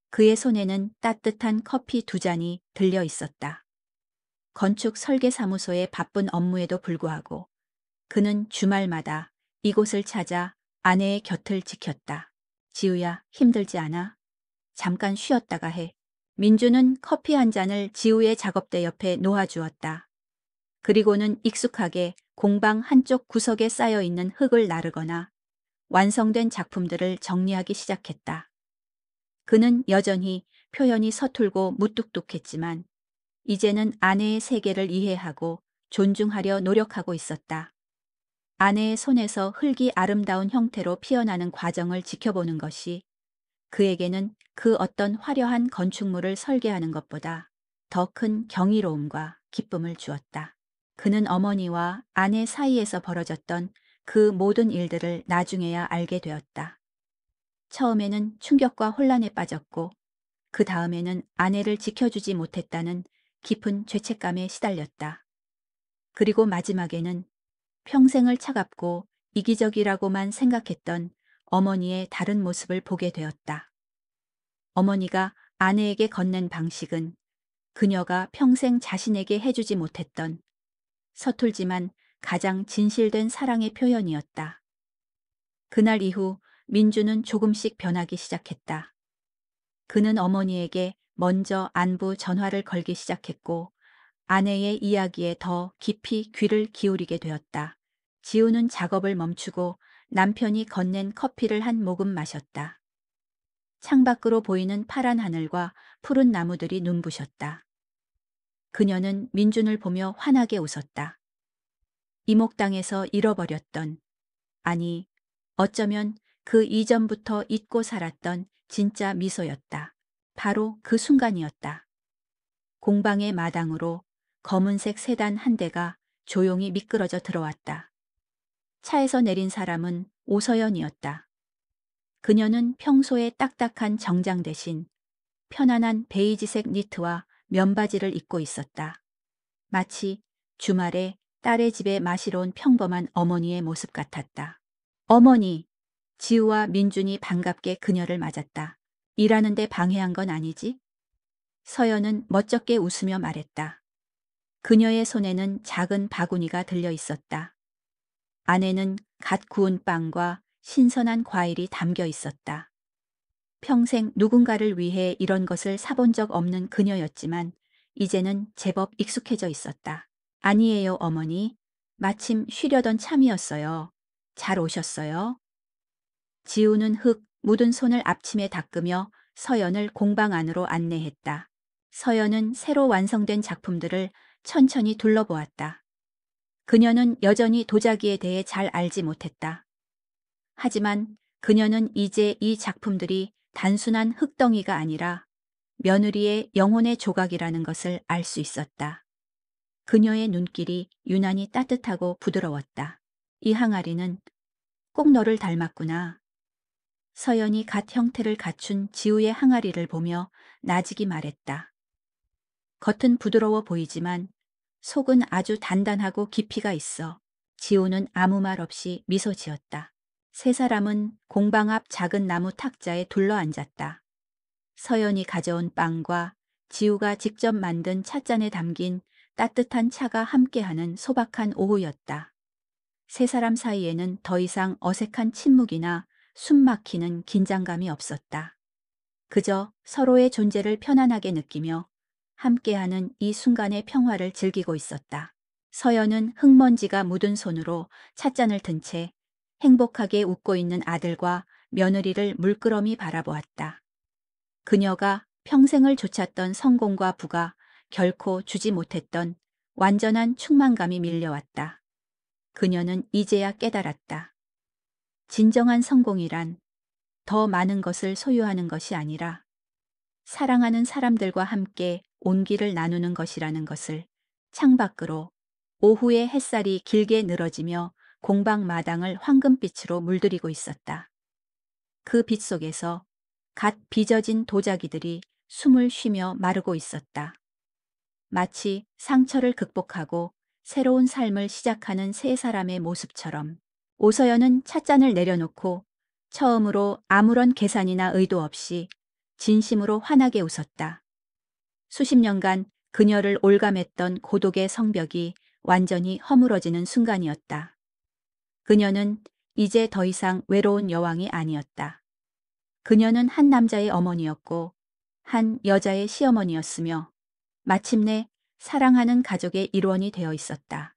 그의 손에는 따뜻한 커피 2잔이 들려 있었다. 건축 설계사무소의 바쁜 업무에도 불구하고 그는 주말마다 이곳을 찾아 아내의 곁을 지켰다. 지우야, 힘들지 않아? 잠깐 쉬었다가 해. 민주는 커피 한 잔을 지우의 작업대 옆에 놓아주었다. 그리고는 익숙하게 공방 한쪽 구석에 쌓여 있는 흙을 나르거나 완성된 작품들을 정리하기 시작했다. 그는 여전히 표현이 서툴고 무뚝뚝했지만 이제는 아내의 세계를 이해하고 존중하려 노력하고 있었다. 아내의 손에서 흙이 아름다운 형태로 피어나는 과정을 지켜보는 것이 그에게는 그 어떤 화려한 건축물을 설계하는 것보다 더 큰 경이로움과 기쁨을 주었다. 그는 어머니와 아내 사이에서 벌어졌던 그 모든 일들을 나중에야 알게 되었다. 처음에는 충격과 혼란에 빠졌고 그 다음에는 아내를 지켜주지 못했다는 깊은 죄책감에 시달렸다. 그리고 마지막에는 평생을 차갑고 이기적이라고만 생각했던 어머니의 다른 모습을 보게 되었다. 어머니가 아내에게 건넨 방식은 그녀가 평생 자신에게 해주지 못했던 서툴지만 가장 진실된 사랑의 표현이었다. 그날 이후 민주는 조금씩 변하기 시작했다. 그는 어머니에게 먼저 안부 전화를 걸기 시작했고 아내의 이야기에 더 깊이 귀를 기울이게 되었다. 지우는 작업을 멈추고 남편이 건넨 커피를 한 모금 마셨다. 창밖으로 보이는 파란 하늘과 푸른 나무들이 눈부셨다. 그녀는 민준을 보며 환하게 웃었다. 이목당에서 잃어버렸던, 아니, 어쩌면 그 이전부터 잊고 살았던 진짜 미소였다. 바로 그 순간이었다. 공방의 마당으로 검은색 세단 한 대가 조용히 미끄러져 들어왔다. 차에서 내린 사람은 오서연이었다. 그녀는 평소에 딱딱한 정장 대신 편안한 베이지색 니트와 면바지를 입고 있었다. 마치 주말에 딸의 집에 마시러 온 평범한 어머니의 모습 같았다. 어머니! 지우와 민준이 반갑게 그녀를 맞았다. 일하는데 방해한 건 아니지? 서연은 멋쩍게 웃으며 말했다. 그녀의 손에는 작은 바구니가 들려 있었다. 안에는 갓 구운 빵과 신선한 과일이 담겨 있었다. 평생 누군가를 위해 이런 것을 사본 적 없는 그녀였지만 이제는 제법 익숙해져 있었다. 아니에요, 어머니. 마침 쉬려던 참이었어요. 잘 오셨어요? 지우는 흙 묻은 손을 앞침에 닦으며 서연을 공방 안으로 안내했다. 서연은 새로 완성된 작품들을 천천히 둘러보았다. 그녀는 여전히 도자기에 대해 잘 알지 못했다. 하지만 그녀는 이제 이 작품들이 단순한 흙덩이가 아니라 며느리의 영혼의 조각이라는 것을 알 수 있었다. 그녀의 눈길이 유난히 따뜻하고 부드러웠다. 이 항아리는 꼭 너를 닮았구나. 서연이 갓 형태를 갖춘 지우의 항아리를 보며 나직이 말했다. 겉은 부드러워 보이지만 속은 아주 단단하고 깊이가 있어. 지우는 아무 말 없이 미소 지었다. 세 사람은 공방 앞 작은 나무 탁자에 둘러앉았다. 서연이 가져온 빵과 지우가 직접 만든 찻잔에 담긴 따뜻한 차가 함께하는 소박한 오후였다. 세 사람 사이에는 더 이상 어색한 침묵이나 숨 막히는 긴장감이 없었다. 그저 서로의 존재를 편안하게 느끼며 함께하는 이 순간의 평화를 즐기고 있었다. 서연은 흙먼지가 묻은 손으로 찻잔을 든 채 행복하게 웃고 있는 아들과 며느리를 물끄러미 바라보았다. 그녀가 평생을 좇았던 성공과 부가 결코 주지 못했던 완전한 충만감이 밀려왔다. 그녀는 이제야 깨달았다. 진정한 성공이란 더 많은 것을 소유하는 것이 아니라 사랑하는 사람들과 함께 온기를 나누는 것이라는 것을. 창밖으로 오후의 햇살이 길게 늘어지며 공방 마당을 황금빛으로 물들이고 있었다. 그 빛 속에서 갓 빚어진 도자기들이 숨을 쉬며 마르고 있었다. 마치 상처를 극복하고 새로운 삶을 시작하는 세 사람의 모습처럼. 오서연은 찻잔을 내려놓고 처음으로 아무런 계산이나 의도 없이 진심으로 환하게 웃었다. 수십 년간 그녀를 올감했던 고독의 성벽이 완전히 허물어지는 순간이었다. 그녀는 이제 더 이상 외로운 여왕이 아니었다. 그녀는 한 남자의 어머니였고 한 여자의 시어머니였으며 마침내 사랑하는 가족의 일원이 되어 있었다.